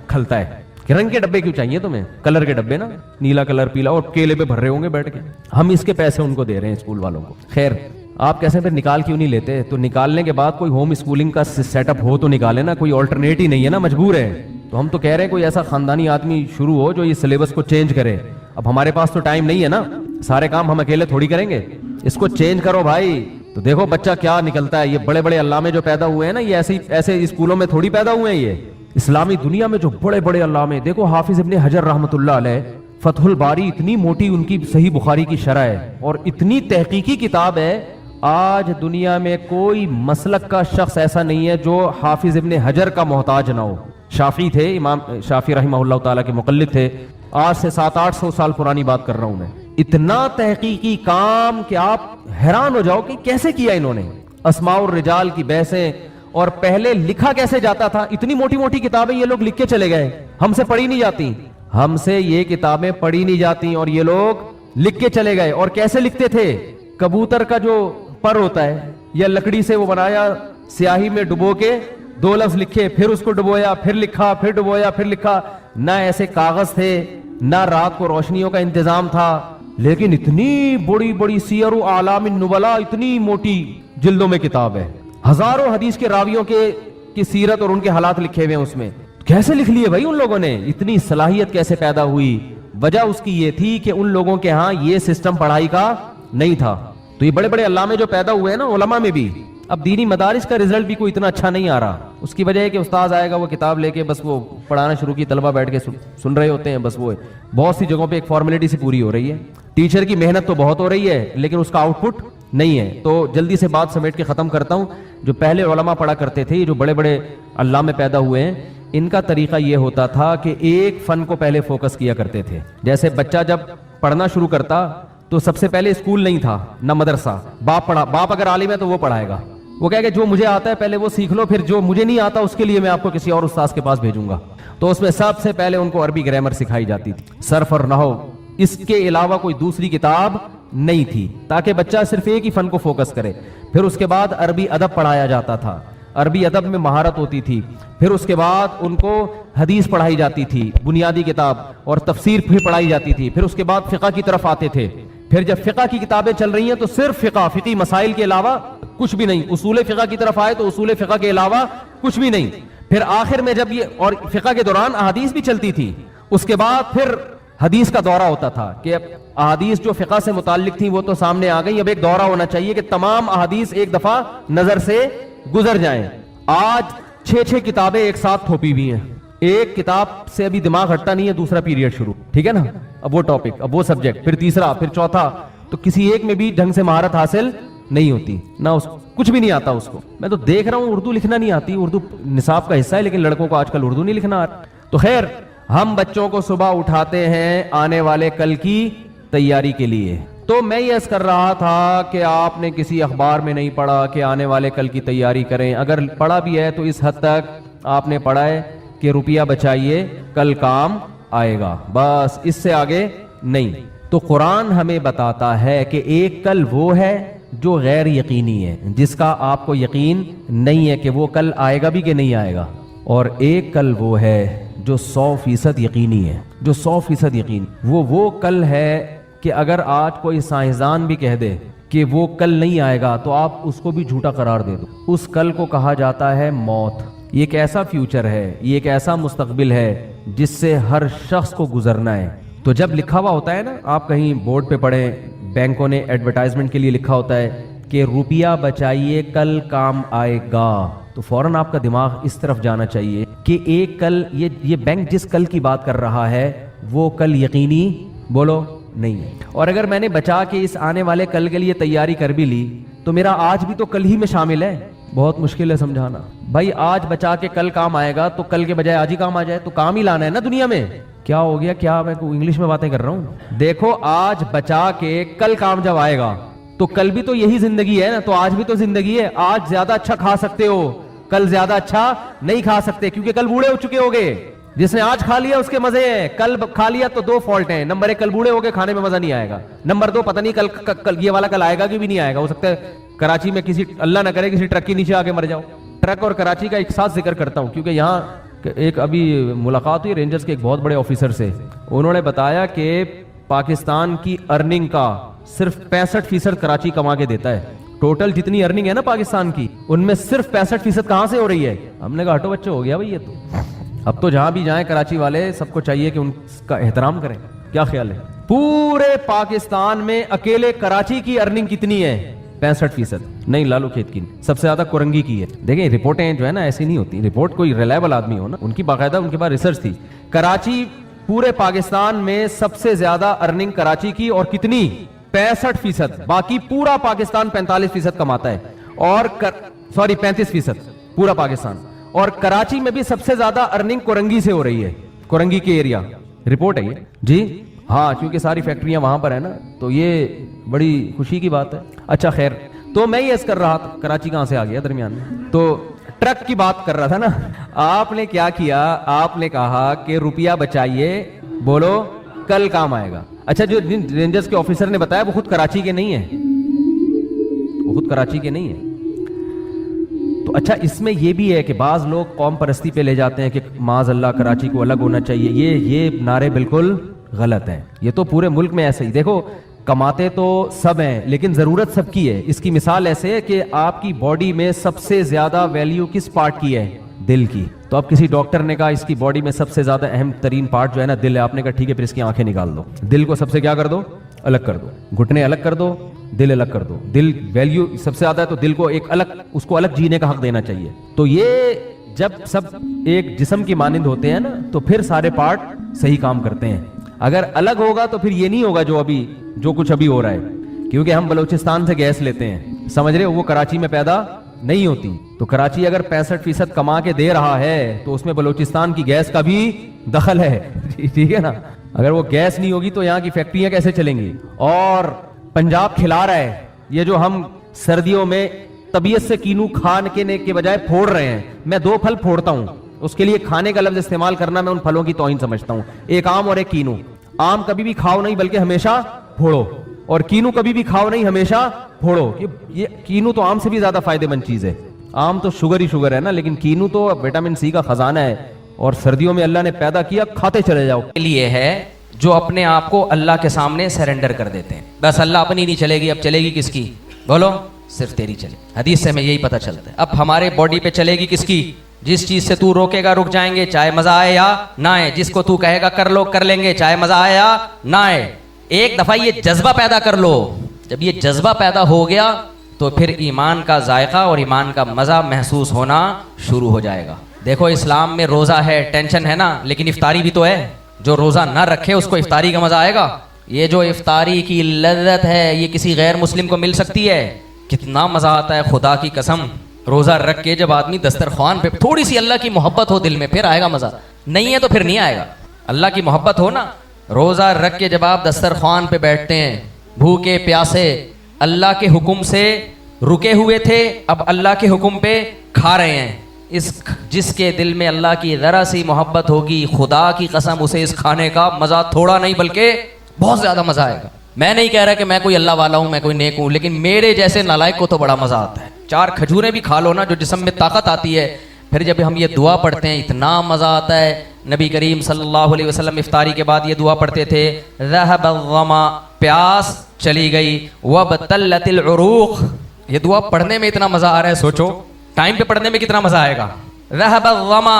کھلتا ہے کہ رنگ کے ڈبے کیوں چاہیے تمہیں؟ کلر کے ڈبے نا، نیلا کلر، پیلا، اور کیلے پہ بھر رہے ہوں گے بیٹھ کے. ہم اس کے پیسے ان کو دے رہے ہیں اسکول والوں کو. خیر آپ کیسے پھر نکال کیوں نہیں لیتے؟ تو نکالنے کے بعد کوئی ہوم اسکولنگ کا سیٹ اپ ہو تو نکالے نا، کوئی آلٹرنیٹ ہی نہیں ہے نا، مجبور ہے. تو ہم تو کہہ رہے ہیں کوئی ایسا خاندانی آدمی شروع ہو جو یہ سلیبس کو چینج کرے. اب ہمارے پاس تو ٹائم نہیں ہے نا، سارے کام ہم اکیلے تھوڑی کریں گے. اس کو چینج کرو بھائی. تو دیکھو بچہ کیا نکلتا ہے. یہ بڑے بڑے علامے جو پیدا ہوئے ہیں نا، یہ ایسے اسکولوں میں تھوڑی پیدا ہوئے ہیں. یہ اسلامی دنیا میں جو بڑے بڑے علامے، دیکھو حافظ ابن حجر رحمۃ اللہ علیہ، فتح الباری، اتنی موٹی ان کی صحیح بخاری کی شرح ہے اور اتنی تحقیقی کتاب ہے. آج دنیا میں کوئی مسلک کا شخص ایسا نہیں ہے جو حافظ ابن حجر کا محتاج نہ ہو. شافعی تھے، امام شافعی رحمہ اللہ تعالیٰ کے مقلد تھے. آج سے 700-800 سال پرانی بات کر رہا ہوں میں. اتنا تحقیقی کام کہ آپ حیران ہو جاؤ کہ کیسے کیا انہوں نے. اسماء الرجال کی بحثیں، اور پہلے لکھا کیسے جاتا تھا. اتنی موٹی موٹی کتابیں یہ لوگ لکھ کے چلے گئے، ہم سے پڑھی نہیں جاتی. ہم سے یہ کتابیں پڑھی نہیں جاتی اور یہ لوگ لکھ کے چلے گئے. اور کیسے لکھتے تھے؟ کبوتر کا جو پر ہوتا ہے یا لکڑی سے وہ بنایا، سیاہی میں ڈبو کے 2 لفظ لکھے، پھر اس کو ڈبویا، پھر لکھا، پھر ڈبویا، پھر لکھا. نہ ایسے کاغذ تھے، نہ رات کو روشنیوں کا انتظام تھا، لیکن اتنی بڑی بڑی سیر و اعلام النبلاء، اتنی موٹی جلدوں میں کتاب ہے. ہزاروں حدیث کے راویوں کی سیرت اور ان کے حالات لکھے ہوئے ہیں اس میں. کیسے لکھ لیے بھائی ان لوگوں نے؟ اتنی صلاحیت کیسے پیدا ہوئی؟ وجہ اس کی یہ تھی کہ ان لوگوں کے ہاں یہ سسٹم پڑھائی کا نہیں تھا. تو یہ بڑے بڑے علامے جو پیدا ہوئے ہیں نا علماء میں بھی، اب دینی مدارس کا رزلٹ بھی کوئی اتنا اچھا نہیں آ رہا. اس کی وجہ ہے کہ استاذ آئے گا، وہ کتاب لے کے بس وہ پڑھانا شروع کی، طلبہ بیٹھ کے سن رہے ہوتے ہیں. بس وہ بہت سی جگہوں پہ ایک فارمیلٹی سی پوری ہو رہی ہے. ٹیچر کی محنت تو بہت ہو رہی ہے لیکن اس کا آؤٹ پٹ نہیں ہے. تو جلدی سے بات سمیٹ کے ختم کرتا ہوں. جو پہلے علماء پڑھا کرتے تھے، جو بڑے بڑے علامے پیدا ہوئے ہیں، ان کا طریقہ یہ ہوتا تھا کہ ایک فن کو پہلے فوکس کیا کرتے تھے. جیسے بچہ جب پڑھنا شروع کرتا تو سب سے پہلے اسکول نہیں تھا نہ مدرسہ. باپ اگر عالم ہے تو وہ پڑھائے گا، وہ کہے کہ جو مجھے آتا ہے پہلے وہ سیکھ لو، پھر جو مجھے نہیں آتا اس کے لیے میں آپ کو کسی اور استاذ کے پاس بھیجوں گا. تو اس میں سب سے پہلے ان کو عربی گرامر سکھائی جاتی تھی، صرف اور نحو. اس کے علاوہ کوئی دوسری کتاب نہیں تھی تاکہ بچہ صرف ایک ہی فن کو فوکس کرے. پھر اس کے بعد عربی ادب پڑھایا جاتا تھا، عربی ادب میں مہارت ہوتی تھی. پھر اس کے بعد ان کو حدیث پڑھائی جاتی تھی، بنیادی کتاب، اور تفسیر بھی پڑھائی جاتی تھی. پھر اس کے بعد فقہ کی طرف آتے تھے. پھر جب فقہ کی کتابیں چل رہی ہیں تو صرف فقہی مسائل کے علاوہ کچھ بھی نہیں. اصول فقہ کی طرف آئے تو اصول فقہ کے علاوہ کچھ بھی نہیں. پھر آخر میں جب یہ، اور فقہ کے دوران احادیث بھی چلتی تھی. اس کے بعد پھر حدیث کا دورہ ہوتا تھا کہ اب احادیث جو فقہ سے متعلق تھیں وہ تو سامنے آ گئی، اب ایک دورہ ہونا چاہیے کہ تمام احادیث ایک دفعہ نظر سے گزر جائیں. آج 6 کتابیں ایک ساتھ تھوپی ہوئی ہیں. ایک کتاب سے ابھی دماغ ہٹتا نہیں ہے، دوسرا پیریڈ شروع. ٹھیک ہے نا؟ اب وہ ٹاپک، اب وہ سبجیکٹ، پھر تیسرا، پھر چوتھا. تو کسی ایک میں بھی ڈھنگ سے مہارت حاصل نہیں ہوتی، نہ اس کچھ بھی نہیں آتا اس کو. میں تو دیکھ رہا ہوں اردو لکھنا نہیں آتی. اردو نصاب کا حصہ ہے لیکن لڑکوں کو آج کل اردو نہیں لکھنا آتا. تو خیر، ہم بچوں کو صبح اٹھاتے ہیں آنے والے کل کی تیاری کے لیے. تو میں یہ عرض کر رہا تھا کہ آپ نے کسی اخبار میں نہیں پڑھا کہ آنے والے کل کی تیاری کریں. اگر پڑھا بھی ہے تو اس حد تک آپ نے پڑھا ہے کہ روپیہ بچائیے کل کام آئے گا، بس اس سے آگے نہیں. تو قرآن ہمیں بتاتا ہے کہ ایک کل وہ ہے جو غیر یقینی ہے، جس کا آپ کو یقین نہیں ہے کہ وہ کل آئے گا بھی کہ نہیں آئے گا، اور ایک کل وہ ہے جو 100% یقینی ہے، جو 100% یقین. وہ کل ہے کہ اگر آج کوئی سائنسدان بھی کہہ دے کہ وہ کل نہیں آئے گا تو آپ اس کو بھی جھوٹا قرار دے دو. اس کل کو کہا جاتا ہے موت. یہ ایک ایسا فیوچر ہے, یہ ایک ایسا مستقبل ہے جس سے ہر شخص کو گزرنا ہے. تو جب لکھا ہوا ہوتا ہے نا, آپ کہیں بورڈ پہ پڑھیں, بینکوں نے ایڈورٹائزمنٹ کے لیے لکھا ہوتا ہے کہ روپیہ بچائیے کل کام آئے گا, تو فوراً آپ کا دماغ اس طرف جانا چاہیے کہ ایک کل, یہ بینک جس کل کی بات کر رہا ہے وہ کل یقینی بولو نہیں ہے. اور اگر میں نے بچا کے اس آنے والے کل کے لیے تیاری کر بھی لی تو میرا آج بھی تو کل ہی میں شامل ہے. بہت مشکل ہے سمجھانا. بھائی آج بچا کے کل کام آئے گا تو کل کے بجائے آج ہی کام آ جائے, تو کام ہی لانا ہے نا دنیا میں. کیا ہو گیا, کیا میں انگلش میں باتیں کر رہا ہوں؟ دیکھو آج بچا کے کل کام جب آئے گا تو کل بھی تو یہی زندگی ہے نا, تو آج بھی تو زندگی ہے. آج زیادہ اچھا کھا سکتے ہو, کل زیادہ اچھا نہیں کھا سکتے کیونکہ کل بوڑھے ہو چکے ہوگے. جس نے آج کھا لیا اس کے مزے ہیں, کل کھا لیا تو دو فالٹ ہیں. نمبر 1 کل بوڑھے ہو گئے, کھانے میں مزہ نہیں آئے گا. نمبر 2 پتہ نہیں کل یہ والا کل آئے گا کہ بھی نہیں آئے گا. ہو سکتا ہے کراچی میں کسی, اللہ نہ کرے, کسی ٹرک کے نیچے آ کے مر جاؤ. ٹرک اور کراچی کا ایک ساتھ ذکر کرتا ہوں کیونکہ یہاں ایک ابھی ملاقات ہوئی رینجرز کے ایک بہت بڑے آفیسر سے. انہوں نے بتایا کہ پاکستان کی ارننگ کا صرف 65% کراچی کما کے دیتا ہے. ٹوٹل جتنی ارننگ ہے نا پاکستان کی, ان میں صرف 65% کہاں سے ہو رہی ہے؟ ہم نے کہا ہٹو بچے, ہو گیا بھائی یہ تو. اب تو جہاں بھی جائیں کراچی والے سب کو چاہیے کہ ان کا احترام کریں. کیا خیال ہے؟ پورے پاکستان میں اکیلے کراچی کی ارننگ کتنی ہے؟ 65%. نہیں, لالو کھیت کی سب سے زیادہ کورنگی کی ہے. دیکھیں رپورٹیں جو ہے نا ایسی نہیں ہوتی, رپورٹ کوئی ریلائبل آدمی ہو نا, ان کی باقاعدہ ان کے پاس ریسرچ تھی. کراچی پورے پاکستان میں سب سے زیادہ ارننگ کراچی کی, اور کتنی؟ 65%. باقی پورا پاکستان 45% کماتا ہے, اور 35% پورا پاکستان. اور کراچی میں بھی سب سے زیادہ ارننگ کورنگی سے ہو رہی ہے, کورنگی کے ایریا. رپورٹ ہے یہ جی, ہاں کیونکہ ساری فیکٹریاں وہاں پر ہیں نا, تو یہ بڑی خوشی کی بات ہے. اچھا خیر, تو میں یہ کر رہا تھا, کراچی کہاں سے آ گیا درمیان میں, تو ٹرک کی بات کر رہا تھا نا. آپ نے کیا کیا, آپ نے کہا کہ روپیہ بچائیے, بولو کل کام آئے گا. اچھا جو رینجرز کے آفیسر نے بتایا وہ خود کراچی کے نہیں ہیں, وہ خود کراچی کے نہیں ہیں. تو اچھا اس میں یہ بھی ہے کہ بعض لوگ قوم پرستی پہ لے جاتے ہیں کہ معاذ اللہ کراچی کو الگ ہونا چاہیے. یہ نعرے بالکل غلط ہیں. یہ تو پورے ملک میں ایسے ہی. دیکھو کماتے تو سب ہیں لیکن ضرورت سب کی ہے. اس کی مثال ایسے ہے کہ آپ کی باڈی میں سب سے زیادہ ویلیو کس پارٹ کی ہے؟ دل کی. تو اب کسی ڈاکٹر نے کہا اس کی باڈی میں سب سے زیادہ اہم ترین پارٹ جو ہے نا دل ہے. آپ نے کہا ٹھیک ہے پھر اس کی آنکھیں نکال دو, دل کو سب سے کیا کر دو؟ الگ کر دو. گھٹنے الگ کر دو, دل الگ کر دو. دل ویلیو سب سے زیادہ ہے تو دل کو ایک الگ, اس کو الگ جینے کا حق دینا چاہیے. تو یہ جب سب ایک جسم کی مانند ہوتے ہیں نا تو پھر سارے پارٹ صحیح کام کرتے ہیں. اگر الگ ہوگا تو پھر یہ نہیں ہوگا جو کچھ ابھی ہو رہا ہے. کیونکہ ہم بلوچستان سے گیس لیتے ہیں, سمجھ رہے ہو, وہ کراچی میں پیدا نہیں ہوتی. تو کراچی اگر 65% کما کے دے رہا ہے تو اس میں بلوچستان کی گیس کا بھی دخل ہے. ٹھیک ہے نا. اگر وہ گیس نہیں ہوگی تو یہاں کی فیکٹریاں کیسے چلیں گی؟ اور پنجاب کھلا رہا ہے. یہ جو ہم سردیوں میں طبیعت سے کینو کھانے کے بجائے پھوڑ رہے ہیں, میں 2 پھل پھوڑتا ہوں, اس کے لیے کھانے کا لفظ استعمال کرنا میں ان پھلوں کی توہین سمجھتا ہوں. ایک آم اور ایک کینو. آم کبھی بھی کھاؤ نہیں بلکہ ہمیشہ پھوڑو, اور کینو کبھی بھی کھاؤ نہیں ہمیشہ پھوڑو. یہ کینو تو آم سے بھی زیادہ فائدے مند چیز ہے. آم تو شوگر ہی شوگر ہے نا, لیکن کینو تو وٹامن سی کا خزانہ ہے, اور سردیوں میں اللہ نے پیدا کیا, کھاتے چلے جاؤ. لیے ہے جو اپنے آپ کو اللہ کے سامنے سرنڈر کر دیتے ہیں. بس اللہ اپنی نہیں چلے گی, اب چلے گی کس کی؟ بولو, صرف تیری چلے. حدیث سے ہمیں یہی پتہ چلتا ہے. اب ہمارے باڈی پہ چلے گی کس کی؟ جس چیز سے تو روکے گا رک جائیں گے, چاہے مزہ آئے یا نہ آئے. جس کو تو کہے گا کر لو کر لیں گے, چاہے مزہ آئے یا نہ آئے. ایک دفعہ یہ جذبہ پیدا کر لو. جب یہ جذبہ پیدا ہو گیا تو پھر ایمان کا ذائقہ اور ایمان کا مزہ محسوس ہونا شروع ہو جائے گا. دیکھو اسلام میں روزہ ہے, ٹینشن ہے نا, لیکن افطاری بھی تو ہے. جو روزہ نہ رکھے اس کو افطاری کا مزہ آئے گا؟ یہ جو افطاری کی لذت ہے یہ کسی غیر مسلم کو مل سکتی ہے؟ کتنا مزہ آتا ہے خدا کی قسم. روزہ رکھ کے جب آدمی دسترخوان پہ تھوڑی سی اللہ کی محبت ہو دل میں, پھر آئے گا مزہ. نہیں ہے تو پھر نہیں آئے گا. اللہ کی محبت ہو نا, روزہ رکھ کے جب آپ دسترخوان پہ بیٹھتے ہیں بھوکے پیاسے, اللہ کے حکم سے رکے ہوئے تھے, اب اللہ کے حکم پہ کھا رہے ہیں. جس کے دل میں اللہ کی ذرا سی محبت ہوگی, خدا کی قسم اسے اس کھانے کا مزہ تھوڑا نہیں بلکہ بہت زیادہ مزہ آئے گا. میں نہیں کہہ رہا کہ میں کوئی اللہ والا ہوں, میں کوئی نیک ہوں, لیکن میرے جیسے نالائق کو تو بڑا مزہ آتا ہے. 4 کھجوریں بھی کھا لو نا, جو جسم میں طاقت آتی ہے. پھر جب ہم یہ دعا پڑھتے ہیں اتنا مزہ آتا ہے. نبی کریم صلی اللہ علیہ وسلم افطاری کے بعد یہ دعا پڑھتے تھے, ذهب الظما, پیاس چلی گئی, وابتلت العروق. یہ دعا پڑھنے میں اتنا مزہ آ رہا ہے, سوچو ٹائم پہ پڑھنے میں کتنا مزہ آئے گا. ذهب الظما,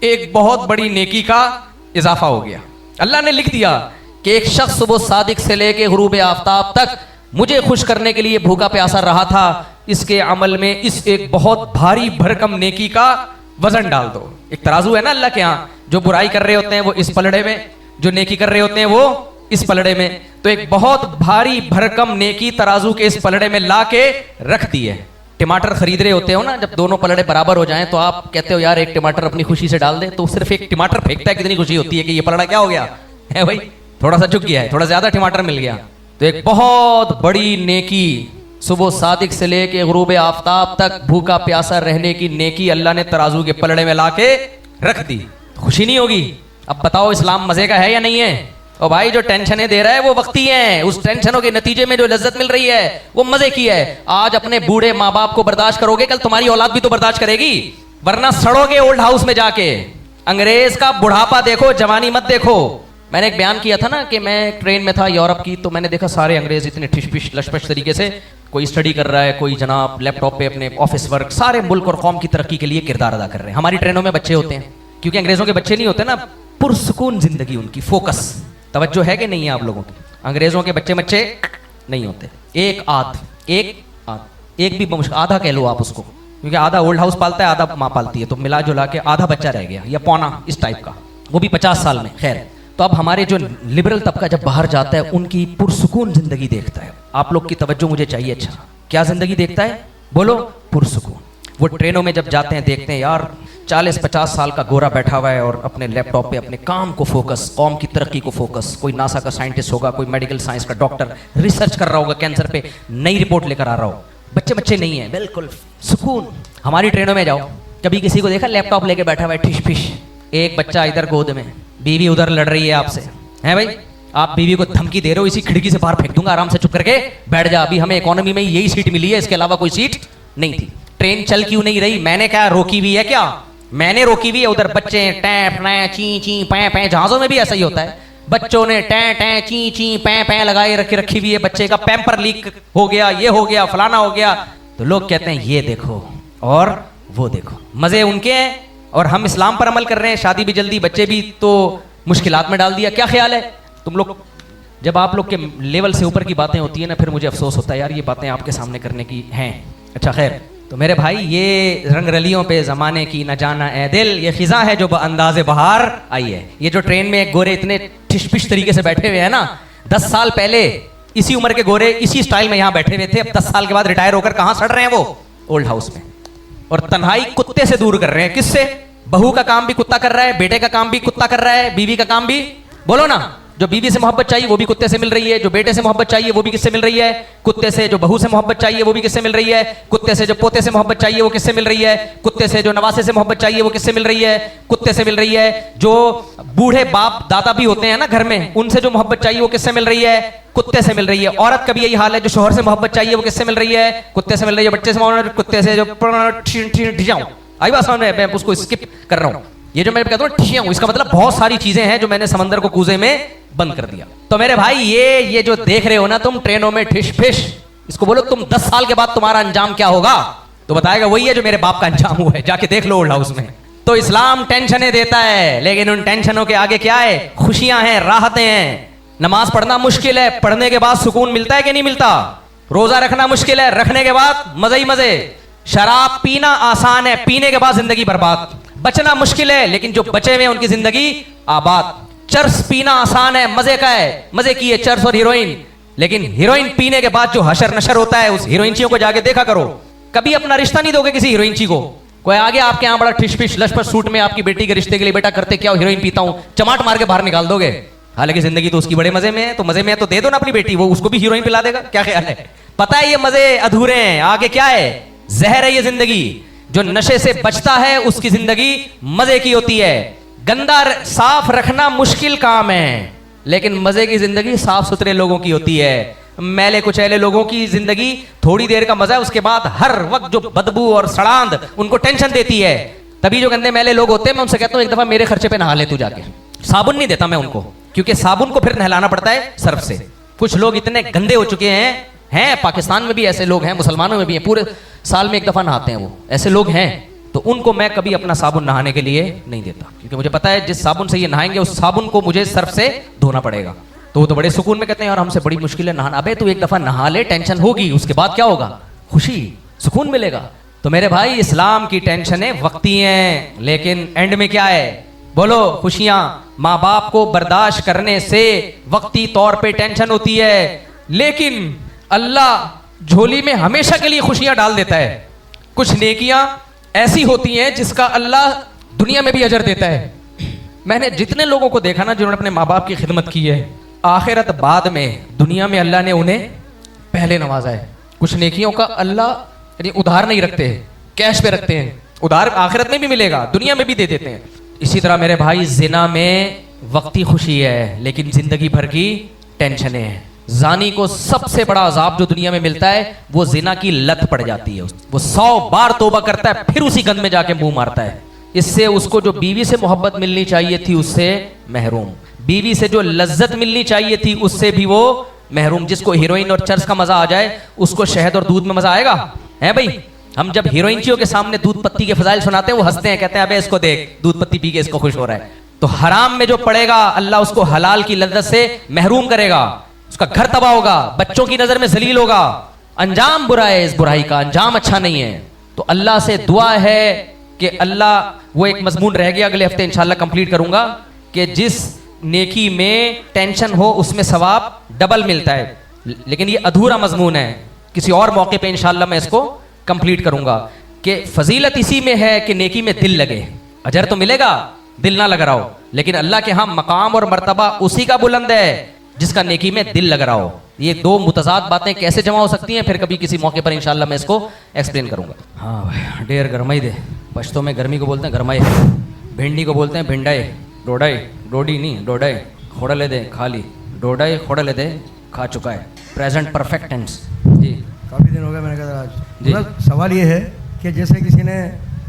ایک بہت بڑی نیکی کا اضافہ ہو گیا. اللہ نے لکھ دیا کہ ایک شخص صبح صادق سے لے کے غروب آفتاب تک مجھے خوش کرنے کے لیے بھوکا پیاسا رہا تھا, اس کے عمل میں اس ایک بہت بھاری بھرکم نیکی کا وزن ڈال دو. ایک ترازو ہے نا اللہ کے ہاں, جو برائی کر رہے ہوتے ہیں وہ اس پلڑے میں, جو نیکی کر رہے ہوتے ہیں وہ اس پلڑے میں. تو ایک بہت بھاری بھرکم نیکی ترازو کے اس پلڑے میں لا کے رکھ دی ہے. ٹماٹر خرید رہے ہوتے ہو نا, جب دونوں پلڑے برابر ہو جائیں تو آپ کہتے ہو یار ایک ٹماٹر اپنی خوشی سے ڈال دے, تو صرف ایک ٹماٹر پھینکتا ہے کتنی خوشی ہوتی ہے کہ یہ پلڑا کیا ہو گیا ہے بھائی, تھوڑا سا جھک گیا ہے, تھوڑا زیادہ ٹماٹر مل گیا. تو ایک بہت بڑی نیکی صبح صادق سے لے کے غروب آفتاب تک بھوکا پیاسا رہنے کی نیکی اللہ نے ترازو کے پلڑے میں لا کے رکھ دی. خوشی نہیں ہوگی؟ اب بتاؤ اسلام مزے کا ہے یا نہیں ہے؟ اور بھائی جو ٹینشنیں دے رہا ہے وہ وقتی ہیں, اس ٹینشنوں کے نتیجے میں جو لذت مل رہی ہے وہ مزے کی ہے. آج اپنے بوڑھے ماں باپ کو برداشت کرو گے, کل تمہاری اولاد بھی تو برداشت کرے گی, ورنہ سڑو گے اولڈ ہاؤس میں جا کے. انگریز کا بڑھاپا دیکھو, جوانی مت دیکھو. میں نے ایک بیان کیا تھا نا کہ میں ٹرین میں تھا یورپ کی, تو میں نے دیکھا سارے انگریز اتنے ٹھش پش لش پش طریقے سے, کوئی اسٹڈی کر رہا ہے, کوئی جناب لیپ ٹاپ پہ اپنے آفس ورک, سارے ملک اور قوم کی ترقی کے لیے کردار ادا کر رہے ہیں. ہماری ٹرینوں میں بچے ہوتے ہیں, کیونکہ انگریزوں کے بچے نہیں ہوتے نا, پرسکون زندگی ان کی, فوکس, توجہ ہے کہ نہیں ہے آپ لوگوں کی؟ انگریزوں کے بچے نہیں ہوتے, ایک بھی آدھا کہہ لو آپ اس کو, کیونکہ آدھا اولڈ ہاؤس پالتا ہے, آدھا ماں پالتی ہے, تو ملا جلا کے آدھا بچہ رہ گیا یا پونا اس ٹائپ کا, وہ بھی 50 سال میں. خیر, تو اب ہمارے جو لبرل طبقہ جب باہر جاتا ہے ان کی پرسکون زندگی دیکھتا ہے. آپ لوگ کی توجہ مجھے چاہیے. اچھا کیا زندگی دیکھتا ہے بولو؟ پرسکون. وہ ٹرینوں میں جب جاتے ہیں دیکھتے ہیں یار 40-50 سال کا گورا بیٹھا ہوا ہے اور اپنے لیپ ٹاپ پہ اپنے کام کو فوکس, قوم کی ترقی کو فوکس, کوئی ناسا کا سائنٹسٹ ہوگا, کوئی میڈیکل سائنس کا ڈاکٹر, ریسرچ کر رہا ہوگا کینسر پہ, نئی رپورٹ لے کر آ رہا ہو. بچے نہیں ہیں, بالکل سکون. ہماری ٹرینوں میں جاؤ, کبھی کسی کو دیکھا لیپ ٹاپ لے کے بیٹھا ہوا ہے ٹھش پش, ایک بچہ ادھر گود میں, بیوی ادھر لڑ رہی ہے آپ سے, ہیں بھائی آپ بیوی کو دھمکی دے رہے ہو اسی کھڑکی سے باہر پھینک دوں گا, آرام سے چپ کر کے بیٹھ جا, ابھی ہمیں اکانومی میں یہی سیٹ ملی ہے, اس کے علاوہ کوئی سیٹ نہیں تھی. ٹرین چل کیوں نہیں رہی؟ میں نے کیا روکی ہوئی ہے کیا؟ میں نے روکی ہوئی ہے. ادھر بچے ٹیں ٹیں چیں چیں پیں پیں, جہازوں میں بھی ایسا ہی ہوتا ہے, بچوں نے ٹیں ٹیں چیں چیں پیں پیں لگائے رکھی ہوئی ہے, بچے کا پیمپر لیک ہو گیا, یہ ہو گیا, فلانا ہو گیا, تو لوگ کہتے ہیں یہ دیکھو اور وہ دیکھو. مزے ان کے ہیں اور ہم اسلام پر عمل کر رہے ہیں, شادی بھی جلدی, بچے بھی تو مشکلات میں ڈال دیا. کیا خیال ہے تم لوگ؟ جب آپ لوگ کے لیول سے اوپر کی باتیں ہوتی ہیں نا, پھر مجھے افسوس ہوتا ہے یار یہ باتیں آپ کے سامنے کرنے کی ہیں. اچھا خیر, تو میرے بھائی یہ رنگ رلیوں پہ زمانے کی نہ جانا اے دل, یہ خزاں ہے جو انداز بہار آئی ہے. یہ جو ٹرین میں گورے اتنے ٹھش پش طریقے سے بیٹھے ہوئے ہیں نا, 10 سال پہلے اسی عمر کے گورے اسی سٹائل میں یہاں بیٹھے ہوئے تھے, اب 10 سال کے بعد ریٹائر ہو کر کہاں سڑ رہے ہیں وہ؟ اولڈ ہاؤس میں. اور تنہائی کتے سے دور کر رہے ہیں. کس سے؟ بہو کا کام بھی کتا کر رہا ہے, بیٹے کا کام بھی کتا کر رہا ہے, بیوی کا کام بھی, بولو نا, جو بیوی سے محبت چاہیے وہ بھی کتے سے مل رہی ہے, جو بیٹے سے محبت چاہیے وہ بھی کس سے مل رہی ہے؟ کتے سے. جو بہو سے محبت چاہیے وہ بھی کس سے مل رہی ہے؟ کتے سے. جو پوتے سے محبت چاہیے وہ کس سے مل رہی ہے؟ کتے سے. جو نواسے سے محبت چاہیے وہ کس سے مل رہی ہے؟ کتے سے مل رہی ہے. جو بوڑھے باپ دادا بھی ہوتے ہیں نا گھر میں, ان سے جو محبت چاہیے وہ کس سے مل رہی ہے؟ کتے سے مل رہی ہے. عورت کا بھی یہی حال ہے, جو شوہر سے محبت چاہیے وہ کس سے مل رہی ہے؟ کتے سے مل رہی ہے. بچے سے کتے سے. جو آئی بات سمجھ میں اس کو اسکپ کر رہا ہوں. یہ جو میں کہتا ہوں ٹھیاں ہوں, اس کا مطلب بہت ساری چیزیں ہیں جو میں نے سمندر کو کوزے میں بند کر دیا. تو میرے بھائی یہ جو دیکھ رہے ہو نا تم ٹرینوں میں ٹھش پش, اس کو بولو تم 10 سال کے بعد تمہارا انجام کیا ہوگا, تو بتائے گا وہی ہے جو میرے باپ کا انجام ہوا ہے, جا کے دیکھ لو اولڈ ہاؤس میں. تو اسلام ٹینشنیں دیتا ہے, لیکن ان ٹینشنوں کے آگے کیا ہے؟ خوشیاں ہیں, راحتیں ہیں. نماز پڑھنا مشکل ہے, پڑھنے کے بعد سکون ملتا ہے کہ نہیں ملتا؟ روزہ رکھنا مشکل ہے, رکھنے کے بعد مزے ہی مزے. شراب پینا آسان ہے, پینے کے بعد زندگی برباد. بچنا مشکل ہے, لیکن جو بچے ہوئے ان کی زندگی آباد. چرس پینا آسان ہے, مزے کا ہے, مزے کی ہے چرس اور ہیروئن, لیکن ہیروئن پینے کے بعد جو حشر نشر ہوتا ہے اس ہیروئنچیوں کو جا کے دیکھا کرو. کبھی اپنا رشتہ نہیں دو گے کسی ہیروئنچی کو. کوئی آگے آپ کے یہاں بڑا ٹھش پش لش پش سوٹ میں آپ کی بیٹی کے رشتے کے لیے, بیٹا کرتے کیا, ہیروئن پیتا ہوں, چماٹ مار کے باہر نکال دو گے. حالانکہ زندگی تو اس کی بڑے مزے میں ہے, تو مزے میں ہے تو دے دو نا اپنی بیٹی, وہ اس کو بھی ہیروئن پلا دے گا. کیا خیال ہے؟ پتہ ہے یہ مزے ادھورے ہیں, آگے کیا ہے؟ زہر ہے یہ زندگی. جو نشے سے بچتا ہے اس کی زندگی مزے کی ہوتی ہے. گندا صاف رکھنا مشکل کام ہے, لیکن مزے کی زندگی صاف ستھرے لوگوں کی ہوتی ہے. میلے کچیلے لوگوں کی زندگی تھوڑی دیر کا مزہ ہے, اس کے بعد ہر وقت جو بدبو اور سڑاند ان کو ٹینشن دیتی ہے. تبھی جو گندے میلے لوگ ہوتے ہیں میں ان سے کہتا ہوں ایک دفعہ میرے خرچے پہ نہا لے تو جا کے. صابن نہیں دیتا میں ان کو, کیونکہ صابن کو پھر نہلانا پڑتا ہے صرف سے. کچھ لوگ اتنے گندے ہو چکے ہیں پاکستان میں بھی ایسے لوگ ہیں, مسلمانوں میں بھی ہیں, پورے سال میں ایک دفعہ نہاتے ہیں وہ, ایسے لوگ ہیں. تو ان کو میں کبھی اپنا صابن نہانے کے لیے نہیں دیتا، کیونکہ مجھے پتا ہے جس صابن سے یہ نہائیں گے اس صابن کو مجھے صرف سے دھونا پڑے گا. تو وہ تو بڑے سکون میں کہتے ہیں یار ہم سے بڑی مشکل ہے نہانا. ابے تو ایک دفعہ نہا لے، ٹینشن ہوگی، اس کے بعد کیا ہوگا؟ خوشی، سکون ملے گا. تو میرے بھائی اسلام کی ٹینشنیں وقتی ہیں، لیکن اینڈ میں کیا ہے؟ بولو خوشیاں. ماں باپ کو برداشت کرنے سے وقتی طور پہ ٹینشن ہوتی ہے، لیکن اللہ جھولی میں ہمیشہ کے لیے خوشیاں ڈال دیتا ہے. کچھ نیکیاں ایسی ہوتی ہیں جس کا اللہ دنیا میں بھی اجر دیتا ہے. میں نے جتنے لوگوں کو دیکھا نا جنہوں نے اپنے ماں باپ کی خدمت کی ہے، آخرت بعد میں، دنیا میں اللہ نے انہیں پہلے نوازا ہے. کچھ نیکیوں کا اللہ یعنی ادھار نہیں رکھتے، کیش پہ رکھتے ہیں. ادھار آخرت میں بھی ملے گا، دنیا میں بھی دے دیتے ہیں. اسی طرح میرے بھائی زنا میں وقتی خوشی ہے لیکن زندگی بھر کی ٹینشنیں ہیں. زانی کو سب سے بڑا عذاب جو دنیا میں ملتا ہے وہ زنا کی لت پڑ جاتی ہے. وہ 100 بار توبہ کرتا ہے پھر اسی گند میں جا کے منہ مارتا ہے. اس سے اس کو جو بیوی سے محبت ملنی چاہیے تھی اس سے محروم، بیوی سے جو لذت ملنی چاہیے تھی اس سے بھی وہ محروم. جس کو ہیروئن اور چرس کا مزہ آ جائے اس کو شہد اور دودھ میں مزہ آئے گا؟ ہے بھائی؟ ہم جب ہیروئنچیوں کے سامنے دودھ پتی کے فضائل سناتے ہیں وہ ہنستے ہیں، کہتے ہیں ابے اس کو دیکھ دودھ پتی پی کے اس کو خوش ہو رہا ہے. تو حرام میں جو پڑے گا اللہ اس کو حلال کی لذت سے محروم کرے گا. اس کا گھر تباہ ہوگا، بچوں کی نظر میں ذلیل ہوگا، انجام برا ہے، اس برائی کا انجام اچھا نہیں ہے. تو اللہ سے دعا ہے کہ اللہ، وہ ایک مضمون رہ گیا اگلے ہفتے انشاءاللہ کمپلیٹ کروں گا، کہ جس نیکی میں ٹینشن ہو اس میں ثواب ڈبل ملتا ہے. لیکن یہ ادھورا مضمون ہے، کسی اور موقع پہ انشاءاللہ میں اس کو کمپلیٹ کروں گا کہ فضیلت اسی میں ہے کہ نیکی میں دل لگے. اجر تو ملے گا، دل نہ لگ رہا ہو، لیکن اللہ کے ہاں مقام اور مرتبہ اسی کا بلند ہے جس کا نیکی میں دل لگ رہا ہو. یہ دو متضاد باتیں کیسے جمع ہو سکتی ہیں پھر کبھی کسی موقع پر انشاءاللہ میں اس کو ایکسپلین کروں گا. ہاں بھائی، ڈیر گرمائی دے، پشتوں میں گرمی کو بولتے ہیں گرمائی، بھنڈی کو بولتے ہیں بھنڈائے، ڈوڈائی، ڈوڈی نہیں ڈوڈائی، کھوڑا لے دے کھا لی، ڈوڈائی کھوڑا لے دے کھا چکا ہے. Present perfect tense. جی کافی دن ہو گئے میں نے کہا آج سوال یہ ہے کہ جیسے کسی نے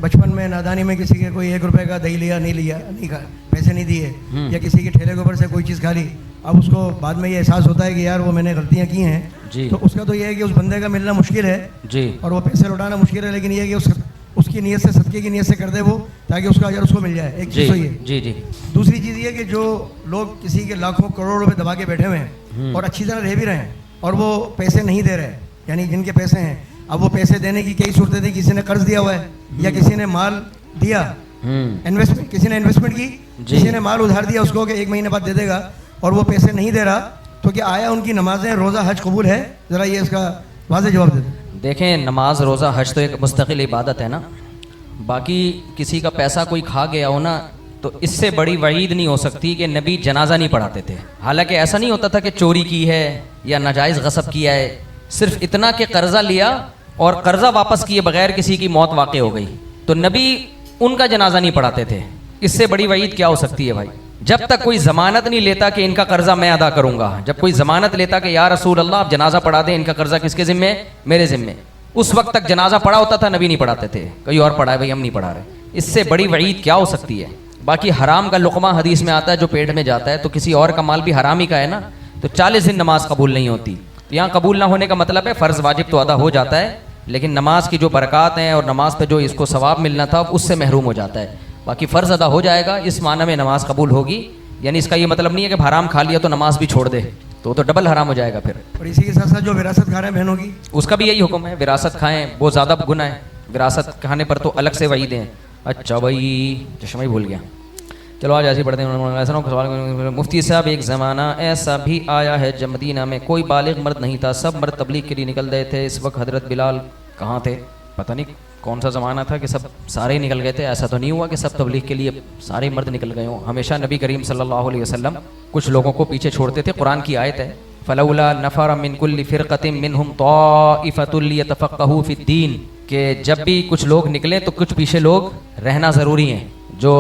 بچپن میں نادانی میں کسی کے کوئی 1 روپے کا دہی لیا، نہیں کھا، پیسے نہیں دیے، یا کسی کے ٹھیلے کے اوپر سے کوئی چیز کھا لی، اب اس کو بعد میں یہ احساس ہوتا ہے کہ یار وہ میں نے غلطیاں کی ہیں. جی. تو اس کا تو یہ ہے کہ اس بندے کا ملنا مشکل ہے جی، اور وہ پیسے لوٹانا مشکل ہے، لیکن یہ ہے کہ اس کی نیت سے، صدقے کی نیت سے کر دے وہ، تاکہ اس کا اجر اس کو مل جائے. ایک چیز تو یہ. جی جی. دوسری چیز یہ کہ جو لوگ کسی کے لاکھوں کروڑوں روپے دبا کے بیٹھے ہوئے ہیں اور اچھی طرح رہ بھی رہے ہیں اور وہ پیسے نہیں دے رہے، یعنی جن کے پیسے ہیں، اب وہ پیسے دینے کی کئی صورتیں تھیں. کسی نے قرض دیا ہوا ہے یا کسی نے مال دیا، انویسٹمنٹ، کسی نے انویسٹمنٹ کی، کسی نے مال ادھار دیا اس کو کہ 1 مہینے بعد دے دے گا، اور وہ پیسے نہیں دے رہا، تو کیا آیا ان کی نمازیں، روزہ، حج قبول ہے؟ ذرا یہ اس کا واضح جواب دے دیں. دیکھیں نماز، روزہ، حج تو ایک مستقل عبادت ہے نا. باقی کسی کا پیسہ کوئی کھا گیا ہو نا تو اس سے بڑی وعید نہیں ہو سکتی کہ نبی جنازہ نہیں پڑھاتے تھے. حالانکہ ایسا نہیں ہوتا تھا کہ چوری کی ہے یا ناجائز غصب کیا ہے، صرف اتنا کہ قرضہ لیا اور قرضہ واپس کیے بغیر کسی کی موت واقع ہو گئی تو نبی ان کا جنازہ نہیں پڑھاتے تھے. اس سے بڑی وعید کیا ہو سکتی ہے بھائی؟ جب تک کوئی ضمانت نہیں لیتا کہ ان کا قرضہ میں ادا کروں گا، جب کوئی ضمانت لیتا کہ یا رسول اللہ آپ جنازہ پڑھا دیں، ان کا قرضہ کس کے ذمے؟ میرے ذمے، اس وقت تک جنازہ پڑھا ہوتا تھا، نبی نہیں پڑھاتے تھے. کوئی اور پڑھا ہے بھائی، ہم نہیں پڑھا رہے. اس سے بڑی وعید کیا ہو سکتی ہے؟ باقی حرام کا لقمہ حدیث میں آتا ہے جو پیٹ میں جاتا ہے، تو کسی اور کا مال بھی حرام ہی کا ہے نا، تو 40 دن نماز قبول نہیں ہوتی. یہاں قبول نہ ہونے کا مطلب ہے فرض واجب تو ادا ہو جاتا ہے لیکن نماز کی جو برکات ہیں اور نماز پہ جو اس کو ثواب ملنا تھا اس سے محروم ہو جاتا ہے. باقی فرض ادا ہو جائے گا، اس معنی میں نماز قبول ہوگی. یعنی اس کا یہ مطلب نہیں ہے کہ حرام کھا لیا تو نماز بھی چھوڑ دے، تو ڈبل حرام ہو جائے گا پھر. اور اسی کے ساتھ ساتھ جو وراثت کھا رہے ہیں بہنوں کی، اس کا بھی یہی حکم ہے، وراثت کھائیں، بہت زیادہ گناہ ہے. وراثت کھانے پر تو الگ سے وعیدیں ہیں. اچھا بھائی چشمہ ہی بھول گیا. چلو آج ایسے پڑھتے ہیں. مفتی صاحب ایک زمانہ ایسا بھی آیا ہے جب مدینہ میں کوئی بالغ مرد نہیں تھا، سب مرد تبلیغ کے لیے نکل گئے تھے. اس وقت حضرت بلال کہاں تھے؟ پتہ نہیں کون سا زمانہ تھا کہ سب سارے ہی نکل گئے تھے. ایسا تو نہیں ہوا کہ سب تبلیغ کے لیے سارے مرد نکل گئے ہوں. ہمیشہ نبی کریم صلی اللہ علیہ وسلم کچھ لوگوں کو پیچھے چھوڑتے تھے. قرآن کی آیت ہے فلولا نفر من كل فرقة منهم طائفة ليتفقهوا في الدين، کہ جب بھی کچھ لوگ نکلیں تو کچھ پیچھے لوگ رہنا ضروری ہیں جو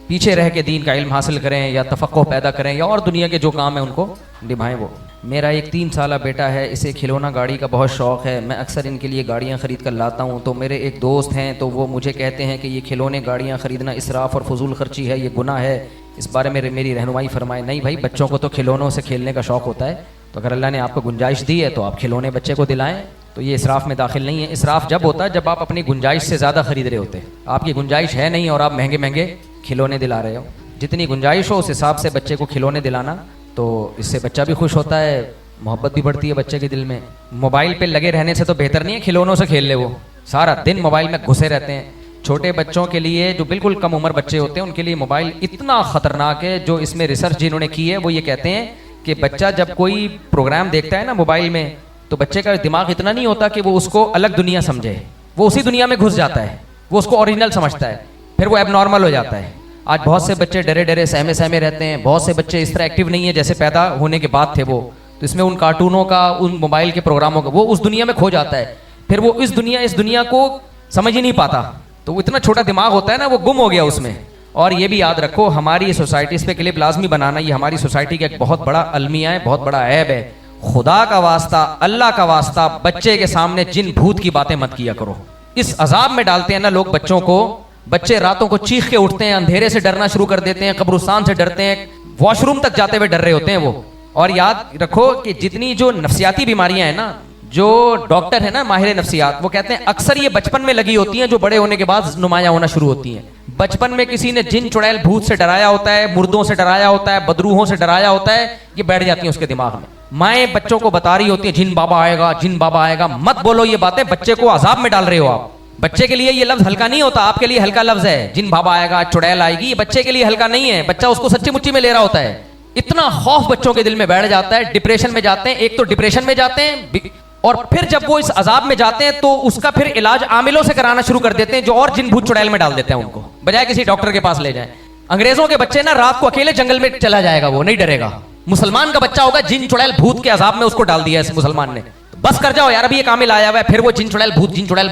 پیچھے رہ کے دین کا علم حاصل کریں یا تفقہ پیدا کریں یا اور دنیا کے جو کام ہیں ان کو نبھائیں. وہ میرا ایک 3 سالہ بیٹا ہے، اسے کھلونا گاڑی کا بہت شوق ہے. میں اکثر ان کے لیے گاڑیاں خرید کر لاتا ہوں. تو میرے ایک دوست ہیں تو وہ مجھے کہتے ہیں کہ یہ کھلونے گاڑیاں خریدنا اسراف اور فضول خرچی ہے، یہ گناہ ہے. اس بارے میں میری رہنمائی فرمائیں. نہیں بھائی، بچوں کو تو کھلونوں سے کھیلنے کا شوق ہوتا ہے، تو اگر اللہ نے آپ کو گنجائش دی ہے تو آپ کھلونے بچے کو دلائیں. تو یہ اسراف میں داخل نہیں ہے. اسراف جب ہوتا ہے جب آپ اپنی گنجائش سے زیادہ خرید رہے ہوتے ہیں. آپ کی گنجائش ہے نہیں اور آپ مہنگے مہنگے کھلونے دلا رہے ہو. جتنی گنجائش ہو اس حساب سے بچے کو کھلونے دلانا, تو اس سے بچہ بھی خوش ہوتا ہے, محبت بھی بڑھتی ہے بچے کے دل میں. موبائل پہ لگے رہنے سے تو بہتر نہیں ہے کھلونوں سے کھیل لے, وہ سارا دن موبائل میں گھسے رہتے ہیں. چھوٹے بچوں کے لیے جو بالکل کم عمر بچے ہوتے ہیں ان کے لیے موبائل اتنا خطرناک ہے. جو اس میں ریسرچ جنہوں نے کی ہے وہ یہ کہتے ہیں کہ بچہ جب کوئی پروگرام دیکھتا ہے نا موبائل میں, تو بچے کا دماغ اتنا نہیں ہوتا کہ وہ اس کو الگ دنیا سمجھے, وہ اسی دنیا میں گھس جاتا ہے, وہ اس کو اوریجنل سمجھتا ہے, پھر وہ ایب نارمل ہو جاتا ہے. آج بہت سے بچے ڈرے ڈرے سہمے سہمے رہتے ہیں, بہت سے بچے اس طرح ایکٹیو نہیں ہیں جیسے پیدا ہونے کے بعد تھے وہ. تو اس میں ان کارٹونوں کا, ان موبائل کے پروگراموں کا, وہ اس دنیا میں کھو جاتا ہے, پھر وہ اس دنیا کو سمجھ ہی نہیں پاتا. تو وہ اتنا چھوٹا دماغ ہوتا ہے نا, وہ گم ہو گیا اس میں. اور یہ بھی یاد رکھو ہماری سوسائٹی, اس پہ کلپ لازمی بنانا, یہ ہماری سوسائٹی کا ایک بہت بڑا المیہ ہے, بہت بڑا عیب ہے. خدا کا واسطہ, اللہ کا واسطہ, بچے کے سامنے جن بھوت کی باتیں مت کیا کرو. اس عذاب میں ڈالتے ہیں نا لوگ بچوں کو. بچے راتوں کو چیخ کے اٹھتے ہیں, اندھیرے سے ڈرنا شروع کر دیتے ہیں, قبرستان سے ڈرتے ہیں, واش روم تک جاتے ہوئے ڈر رہے ہوتے ہیں وہ. اور یاد رکھو کہ جتنی جو نفسیاتی بیماریاں ہیں نا, جو ڈاکٹر ہے نا ماہر نفسیات, وہ کہتے ہیں اکثر یہ بچپن میں لگی ہوتی ہیں جو بڑے ہونے کے بعد نمایاں ہونا شروع ہوتی ہیں. بچپن میں کسی نے جن چڑیل بھوت سے ڈرایا ہوتا ہے, مردوں سے ڈرایا ہوتا ہے, بدروحوں سے ڈرایا ہوتا ہے, یہ بیٹھ جاتی ہیں اس کے دماغ میں. مائیں بچوں کو بتا رہی ہوتی ہیں جن بابا آئے گا, جن بابا آئے گا. مت بولو یہ باتیں, بچے کو عذاب میں ڈال رہے ہو آپ. بچے کے لیے یہ لفظ ہلکا نہیں ہوتا, آپ کے لیے ہلکا لفظ ہے. جن بابا آئے گا, چڑیل آئے گی, یہ بچے کے لیے ہلکا نہیں ہے. بچہ اس کو سچی مچی میں لے رہا ہوتا ہے. اتنا خوف بچوں کے دل میں بیٹھ جاتا ہے, ڈپریشن میں جاتے ہیں. ایک تو ڈپریشن میں جاتے ہیں, اور پھر جب وہ اس عذاب میں جاتے ہیں تو اس کا پھر علاج عاملوں سے کرانا شروع کر دیتے ہیں جو اور جن بھوت چڑیل میں ڈال دیتے ہیں ان کو, بجائے کسی ڈاکٹر کے پاس لے جائیں. انگریزوں کے بچے نا رات کو اکیلے جنگل میں چلا جائے گا, وہ نہیں ڈرے گا. مسلمان کا بچہ ہوگا, جن چڑیل بھوت کے عذاب میں اس کو ڈال دیا ہے مسلمان نے, بس کر جاؤ یار, ابھی ایک عامل آیا ہوا ہے, پھر وہ جن چڑیل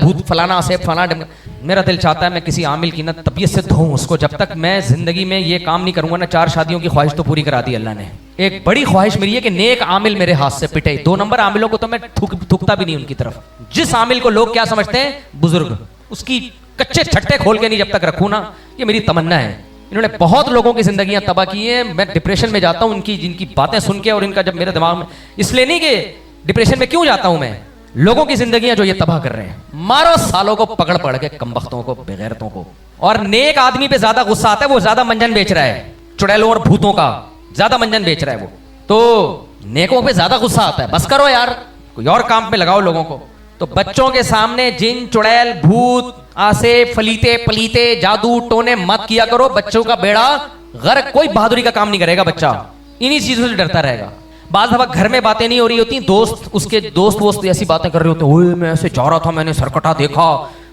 بھوت فلانا سے فلانا. میرا دل چاہتا ہے میں کسی عامل کی نا طبیعت سے دھوؤں اس کو. جب تک میں زندگی میں یہ کام نہیں کروں گا نا, 4 شادیوں کی خواہش تو پوری کرا دی اللہ نے. ایک بڑی خواہش میری ہے کہ نیک عامل میرے ہاتھ سے پٹے. 2 نمبر عاملوں کو تو میں تھوکتا بھی نہیں ان کی طرف. جس عامل کو لوگ کیا سمجھتے ہیں بزرگ, اس کی کچے چھٹے کھول کے نہیں جب تک رکھوں نا, یہ میری تمنا ہے. انہوں نے بہت لوگوں کی زندگیاں تباہ کی ہیں. میں ڈپریشن میں جاتا ہوں جن کی باتیں سن کے, اور ان کا جب میرے دماغ میں, اس لیے نہیں کہ ڈپریشن میں کیوں جاتا ہوں میں, لوگوں کی زندگیاں جو یہ تباہ کر رہے ہیں. مارو سالوں کو پکڑ پڑ کے, کمبختوں کو, بغیرتوں کو. اور نیک آدمی پہ زیادہ غصہ آتا ہے, وہ زیادہ منجن بیچ رہا ہے. چڑیلوں اور بھوتوں کا زیادہ منجن بیچ رہا ہے وہ, تو نیکوں پہ زیادہ غصہ آتا ہے. بس کرو یار, کوئی اور کام پہ لگاؤ لوگوں کو. تو بچوں کے سامنے جن چڑیل بھوت آسے فلیتے پلیتے جادو ٹونے مت کیا کرو. بچوں کا بیڑا غرق, کوئی بہادری کا کام نہیں کرے گا بچہ, انہی چیزوں سے ڈرتا رہے گا. بعض دفعہ گھر میں باتیں نہیں ہو رہی ہوتی, اس کے دوست ایسی باتیں کر رہے ہوتے ہیں, اوئے میں ایسے جا رہا تھا, میں نے سرکٹا دیکھا,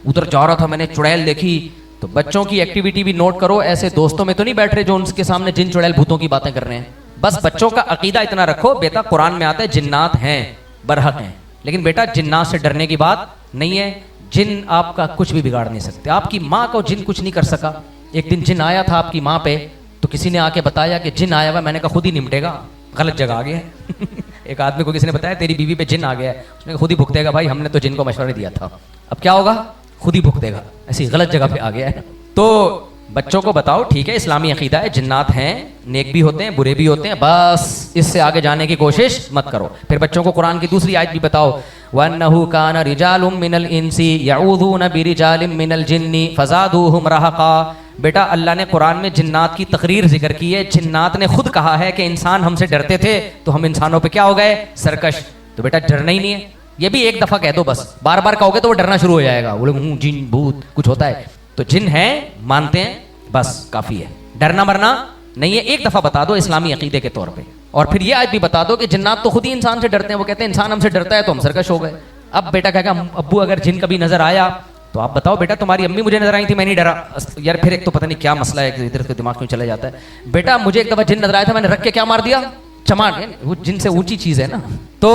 ادھر جا رہا تھا, میں نے چڑیل دیکھی. تو بچوں کی ایکٹیویٹی بھی نوٹ کرو. ایسے دوستوں میں تو نہیں بیٹھ رہے جو ان کے سامنے جن چڑیل بھوتوں کی باتیں کر رہے ہیں. بس بچوں کا عقیدہ اتنا رکھو, بیٹا قرآن میں آتا ہے جنات ہیں, برحق ہیں, لیکن بیٹا جنات سے ڈرنے کی بات نہیں ہے. جن آپ کا کچھ بھی بگاڑ نہیں سکتے. آپ کی ماں کو جن کچھ نہیں کر سکا. ایک دن جن آیا تھا آپ کی ماں پہ, تو کسی نے آ کے بتایا کہ جن آیا ہوا. میں نے کہا خود ہی نمٹے گا, غلط جگہ آ گیا ہے. ایک آدمی کو کسی نے بتایا تیری بیوی پہ جن آ گیا ہے, اس نے خود ہی بھگتے گا. بھائی ہم نے تو جن کو مشورہ دیا تھا, اب کیا ہوگا, خود ہی بھگتے گا. ایسی غلط جگہ پہ آ گیا ہے. تو بچوں کو بتاؤ ٹھیک ہے اسلامی عقیدہ ہے, جنات ہیں, نیک بھی ہوتے ہیں برے بھی ہوتے ہیں, بس اس سے آگے جانے کی کوشش مت کرو. پھر بچوں کو قرآن کی دوسری آیت بھی بتاؤ, وَأَنَّهُ كَانَ رِجَالٌ مِّنَ الْإِنسِ يَعُوذُونَ بِرِجَالٍ مِّنَ الْجِنِّ فَزَادُوهُمْ رَهَقًا. بیٹا اللہ نے قرآن میں جنات کی تقریر ذکر کی ہے. جنات نے خود کہا ہے کہ انسان ہم سے ڈرتے تھے تو ہم انسانوں پہ کیا ہو گئے, سرکش. تو بیٹا ڈرنا ہی نہیں ہے. یہ بھی ایک دفعہ کہہ دو, بس بار بار کہو گے تو وہ ڈرنا شروع ہو جائے گا. بولے جن بھوت کچھ ہوتا ہے. تو جن ہیں مانتے ہیں, بس کافی ہے, ڈرنا مرنا نہیں ہے. ایک دفعہ بتا دو اسلامی عقیدے کے طور پہ. اور پھر یہ آیت بھی بتا دو کہ جنات تو خود ہی انسان سے ڈرتے ہیں. وہ کہتے ہیں انسان ہم سے ڈرتا ہے تو ہم سرکش ہو گئے. اب بیٹا کہے گا ابو اگر جن کبھی نظر آیا تو آپ بتاؤ بیٹا تمہاری امی مجھے نظر آئی تھی میں نہیں ڈرا. یار پھر ایک تو پتہ نہیں کیا مسئلہ ہے, ادھر سے دماغ کیوں چلا جاتا ہے. بیٹا مجھے ایک دفعہ جن نظر آیا تھا, میں نے رکھ کے کیا مار دیا, چماٹ. وہ جن سے اونچی چیز ہے نا. تو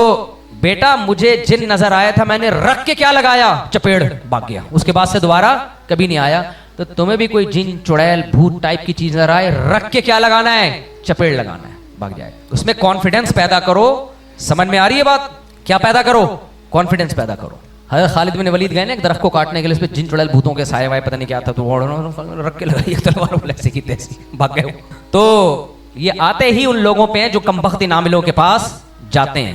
بیٹا مجھے جن نظر آیا تھا, میں نے رکھ کے کیا لگایا, چپیڑ, بھاگ گیا. اس کے بعد سے دوبارہ کبھی نہیں آیا. تو تمہیں بھی کوئی جن چڑیل بھوت ٹائپ کی چیز نظر آئے, رکھ کے کیا لگانا ہے, چپیڑ لگانا ہے, بھاگ جائے. اس میں کانفیڈنس پیدا کرو. سمجھ میں آ رہی ہے بات, کیا پیدا کرو, کانفیڈنس پیدا کرو. حضرت خالد بن ولید گئے نا ایک درخت کو کاٹنے کے لیے, اس پہ جن چڑیل بھوتوں کے سائے وائے پتہ نہیں کیا تھا, تو رکھ کے لگائی تلوار, بولے ایسی کی تیسی, بھاگ گئے. تو یہ آتے ہی ان لوگوں پہ ہیں جو کمبخت عاملوں کے پاس جاتے ہیں.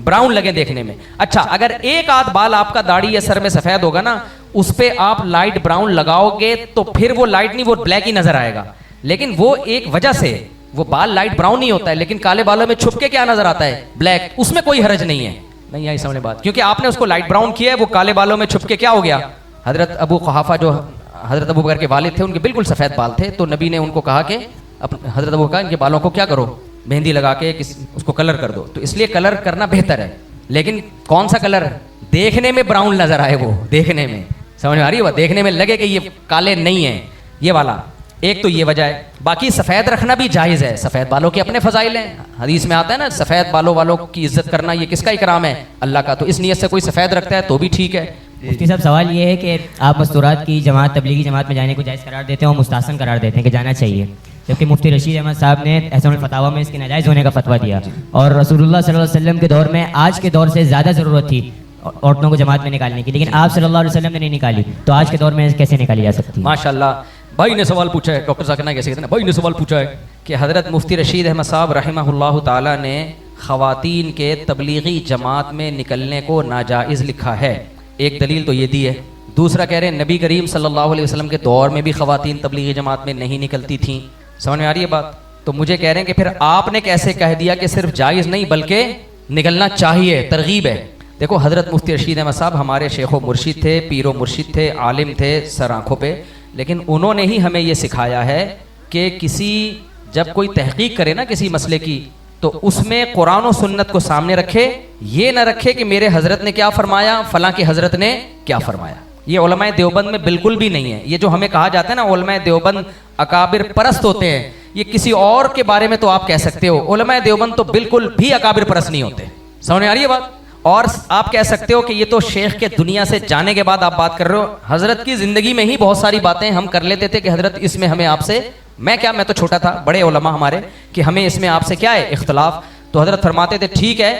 براؤن لگے دیکھنے میں. اچھا اگر ایک آدھ بال آپ کا داڑھی یا سر میں سفید ہوگا نا, اس پہ آپ لائٹ براؤن لگاؤ گے تو پھر وہ لائٹ نہیں, وہ بلیک ہی نظر آئے گا. لیکن وہ ایک وجہ سے وہ بال لائٹ براؤن نہیں ہوتا ہے, لیکن کالے بالوں میں چھپ کے کیا نظر آتا ہے, بلیک. اس میں کوئی حرج نہیں ہے. نہیں آئی سمجھ بات, کیونکہ آپ نے اس کو لائٹ براؤن کیا ہے, وہ کالے بالوں میں چھپ کے کیا ہو گیا. حضرت ابو قحافہ جو حضرت ابو بکر کے والد تھے, ان کے بالکل سفید بال تھے, تو نبی نے ان کو کہا کہ حضرت ابو بکر ان کے بالوں کو کیا کرو, مہندی لگا کے اس کو کلر کر دو. تو اس لیے کلر کرنا بہتر ہے, لیکن کون سا کلر دیکھنے میں براؤن نظر آئے, وہ دیکھنے میں سمجھ میں آ رہی ہے, وہ دیکھنے میں لگے کہ یہ کالے نہیں ہیں, یہ والا. ایک تو یہ وجہ ہے. باقی سفید رکھنا بھی جائز ہے, سفید بالوں کے اپنے فضائل ہیں. حدیث میں آتا ہے نا, سفید بالوں والوں کی عزت کرنا یہ کس کا اکرام ہے, اللہ کا. تو اس نیت سے کوئی سفید رکھتا ہے تو بھی ٹھیک ہے. مفتی صاحب سوال یہ ہے کہ آپ مستورات کی جماعت, تبلیغی جماعت میں جانے کو جائز قرار دیتے ہیں اور مستحسن قرار دیتے ہیں کہ جانا چاہیے, جبکہ مفتی رشید احمد صاحب نے احسان الفتاویٰ میں اس کے ناجائز ہونے کا فتویٰ دیا, اور رسول اللہ صلی اللہ علیہ وسلم کے دور میں آج کے دور سے زیادہ ضرورت تھی عورتوں کو جماعت میں نکالنے کی, لیکن آپ صلی اللہ علیہ وسلم نے نہیں نکالی, تو آج کے دور میں کیسے نکالی جا سکتی ہے؟ ماشاء اللہ بھائی نے سوال پوچھا ہے, ڈاکٹر ذاکر نائک کیسے کہتے ہیں, بھائی نے سوال پوچھا ہے کہ حضرت مفتی رشید احمد صاحب رحمہ اللہ تعالیٰ نے خواتین کے تبلیغی جماعت میں نکلنے کو ناجائز لکھا ہے. ایک دلیل تو یہ دی ہے. دوسرا کہہ رہے ہیں نبی کریم صلی اللہ علیہ وسلم کے دور میں بھی خواتین تبلیغی جماعت میں نہیں نکلتی تھیں. سمجھ میں آ رہی ہے بات؟ تو مجھے کہہ رہے ہیں کہ پھر آپ نے کیسے کہہ دیا کہ صرف جائز نہیں بلکہ نکلنا چاہیے, ترغیب ہے. دیکھو حضرت مفتی رشید احمد صاحب ہمارے شیخ و مرشد تھے, پیر و مرشد تھے, عالم تھے سر آنکھوں پہ, لیکن انہوں نے ہی ہمیں یہ سکھایا ہے کہ جب کوئی تحقیق کرے نا کسی مسئلے کی, تو اس میں قرآن و سنت کو سامنے رکھے, یہ نہ رکھے کہ میرے حضرت نے کیا فرمایا, فلاں کے حضرت نے کیا فرمایا. یہ علماء دیوبند میں بالکل بھی نہیں ہے. یہ جو ہمیں کہا جاتا ہے نا علماء دیوبند اکابر پرست ہوتے ہیں, یہ کسی اور کے بارے میں تو آپ کہہ سکتے ہو, علماء دیوبند تو بالکل بھی اکابر پرست نہیں ہوتے. سمجھ آ رہی ہے بات؟ اور آپ کہہ سکتے ہو کہ یہ تو شیخ کے دنیا سے جانے کے بعد آپ بات کر رہے ہو. حضرت کی زندگی میں ہی بہت ساری باتیں ہم کر لیتے تھے کہ حضرت اس میں ہمیں آپ سے, میں تو چھوٹا تھا, بڑے علماء ہمارے, کہ ہمیں اس میں آپ سے کیا ہے اختلاف. تو حضرت فرماتے تھے ٹھیک ہے,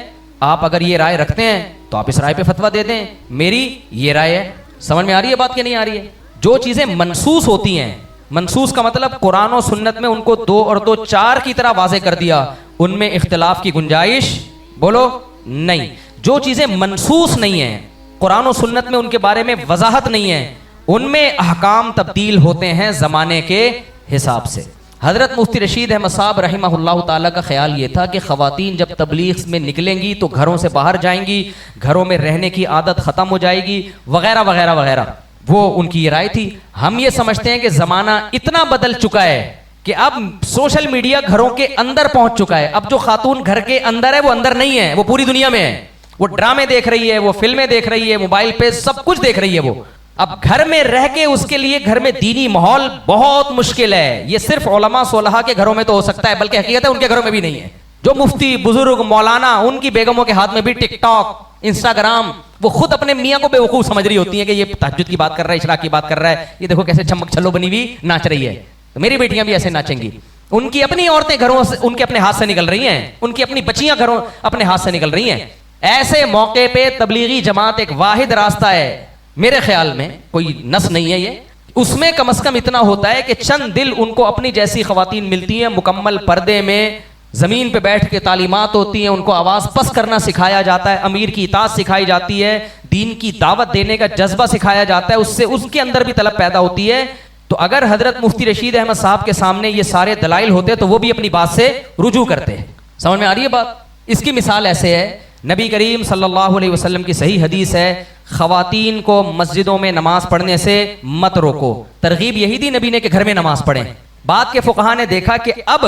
آپ اگر یہ رائے رکھتے ہیں تو آپ اس رائے پہ فتویٰ دے دیں, میری یہ رائے ہے. سمجھ میں آ رہی ہے بات کہ نہیں آ رہی ہے؟ جو چیزیں منسوس ہوتی ہیں, منسوس کا مطلب قرآن و سنت میں ان کو 2 اور 2 4 کی طرح واضح کر دیا, ان میں اختلاف کی گنجائش بولو نہیں. جو چیزیں منسوس نہیں ہیں, قرآن و سنت میں ان کے بارے میں وضاحت نہیں ہے, ان میں احکام تبدیل ہوتے ہیں زمانے کے حساب سے. حضرت مفتی رشید احمد صاحب رحمہ اللہ تعالیٰ کا خیال یہ تھا کہ خواتین جب تبلیغ میں نکلیں گی تو گھروں سے باہر جائیں گی, گھروں میں رہنے کی عادت ختم ہو جائے گی, وغیرہ وغیرہ وغیرہ. وہ ان کی یہ رائے تھی. ہم یہ سمجھتے ہیں کہ زمانہ اتنا بدل چکا ہے کہ اب سوشل میڈیا گھروں کے اندر پہنچ چکا ہے. اب جو خاتون گھر کے اندر ہے وہ اندر نہیں ہے, وہ پوری دنیا میں ہے. وہ ڈرامے دیکھ رہی ہے, وہ فلمیں دیکھ رہی ہے, موبائل پہ سب کچھ دیکھ رہی ہے. وہ اب گھر میں رہ کے اس کے لیے گھر میں دینی ماحول بہت مشکل ہے. یہ صرف علماء صلحاء کے گھروں میں تو ہو سکتا ہے, بلکہ حقیقت ہے ان کے گھروں میں بھی نہیں ہے. جو مفتی بزرگ مولانا, ان کی بیگموں کے ہاتھ میں بھی ٹک ٹاک, انسٹاگرام, وہ خود اپنے میاں کو بیوقوف سمجھ رہی ہوتی ہیں کہ یہ تہجد کی بات کر رہا ہے, اشراق کی بات کر رہا ہے, یہ دیکھو کیسے چمک چھلو بنی ہوئی ناچ رہی ہے. تو میری بیٹیاں بھی ایسے ناچیں گی. ان کی اپنی عورتیں گھروں سے, ان کے اپنے ہاتھ سے نکل رہی ہیں, ان کی اپنی بچیاں گھروں اپنے ہاتھ سے نکل رہی ہیں. ایسے موقع پہ تبلیغی جماعت ایک واحد راستہ ہے, میرے خیال میں کوئی نس نہیں ہے یہ, اس میں کم از کم اتنا ہوتا ہے کہ چند دل ان کو اپنی جیسی خواتین ملتی ہیں, مکمل پردے میں زمین پہ بیٹھ کے تعلیمات ہوتی ہیں, ان کو آواز پست کرنا سکھایا جاتا ہے, امیر کی اطاعت سکھائی جاتی ہے, دین کی دعوت دینے کا جذبہ سکھایا جاتا ہے, اس سے اس کے اندر بھی طلب پیدا ہوتی ہے. تو اگر حضرت مفتی رشید احمد صاحب کے سامنے یہ سارے دلائل ہوتے تو وہ بھی اپنی بات سے رجوع کرتے. سمجھ میں آ رہی ہے بات؟ اس کی مثال ایسے ہے, نبی کریم صلی اللہ علیہ وسلم کی صحیح حدیث ہے, خواتین کو مسجدوں میں نماز پڑھنے سے مت روکو. ترغیب یہی دی نبی نے کہ گھر میں نماز پڑھیں. بعد کے فقہا نے دیکھا کہ اب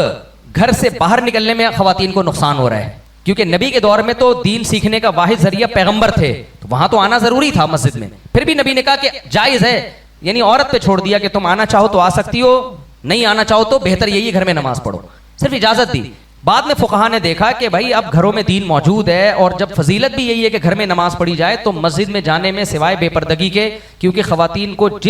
گھر سے باہر نکلنے میں خواتین کو نقصان ہو رہا ہے, کیونکہ نبی کے دور میں تو دین سیکھنے کا واحد ذریعہ پیغمبر تھے, تو وہاں تو آنا ضروری تھا مسجد میں. پھر بھی نبی نے کہا کہ جائز ہے, یعنی عورت پہ چھوڑ دیا کہ تم آنا چاہو تو آ سکتی ہو, نہیں آنا چاہو تو بہتر یہی گھر میں نماز پڑھو, صرف اجازت دی. بعد میں فقہا نے دیکھا کہ بھائی اب گھروں میں دین موجود ہے, اور جب فضیلت بھی یہی ہے کہ گھر میں نماز پڑھی جائے, تو مسجد میں جانے میں سوائے بے پردگی کے, کیونکہ خواتین کو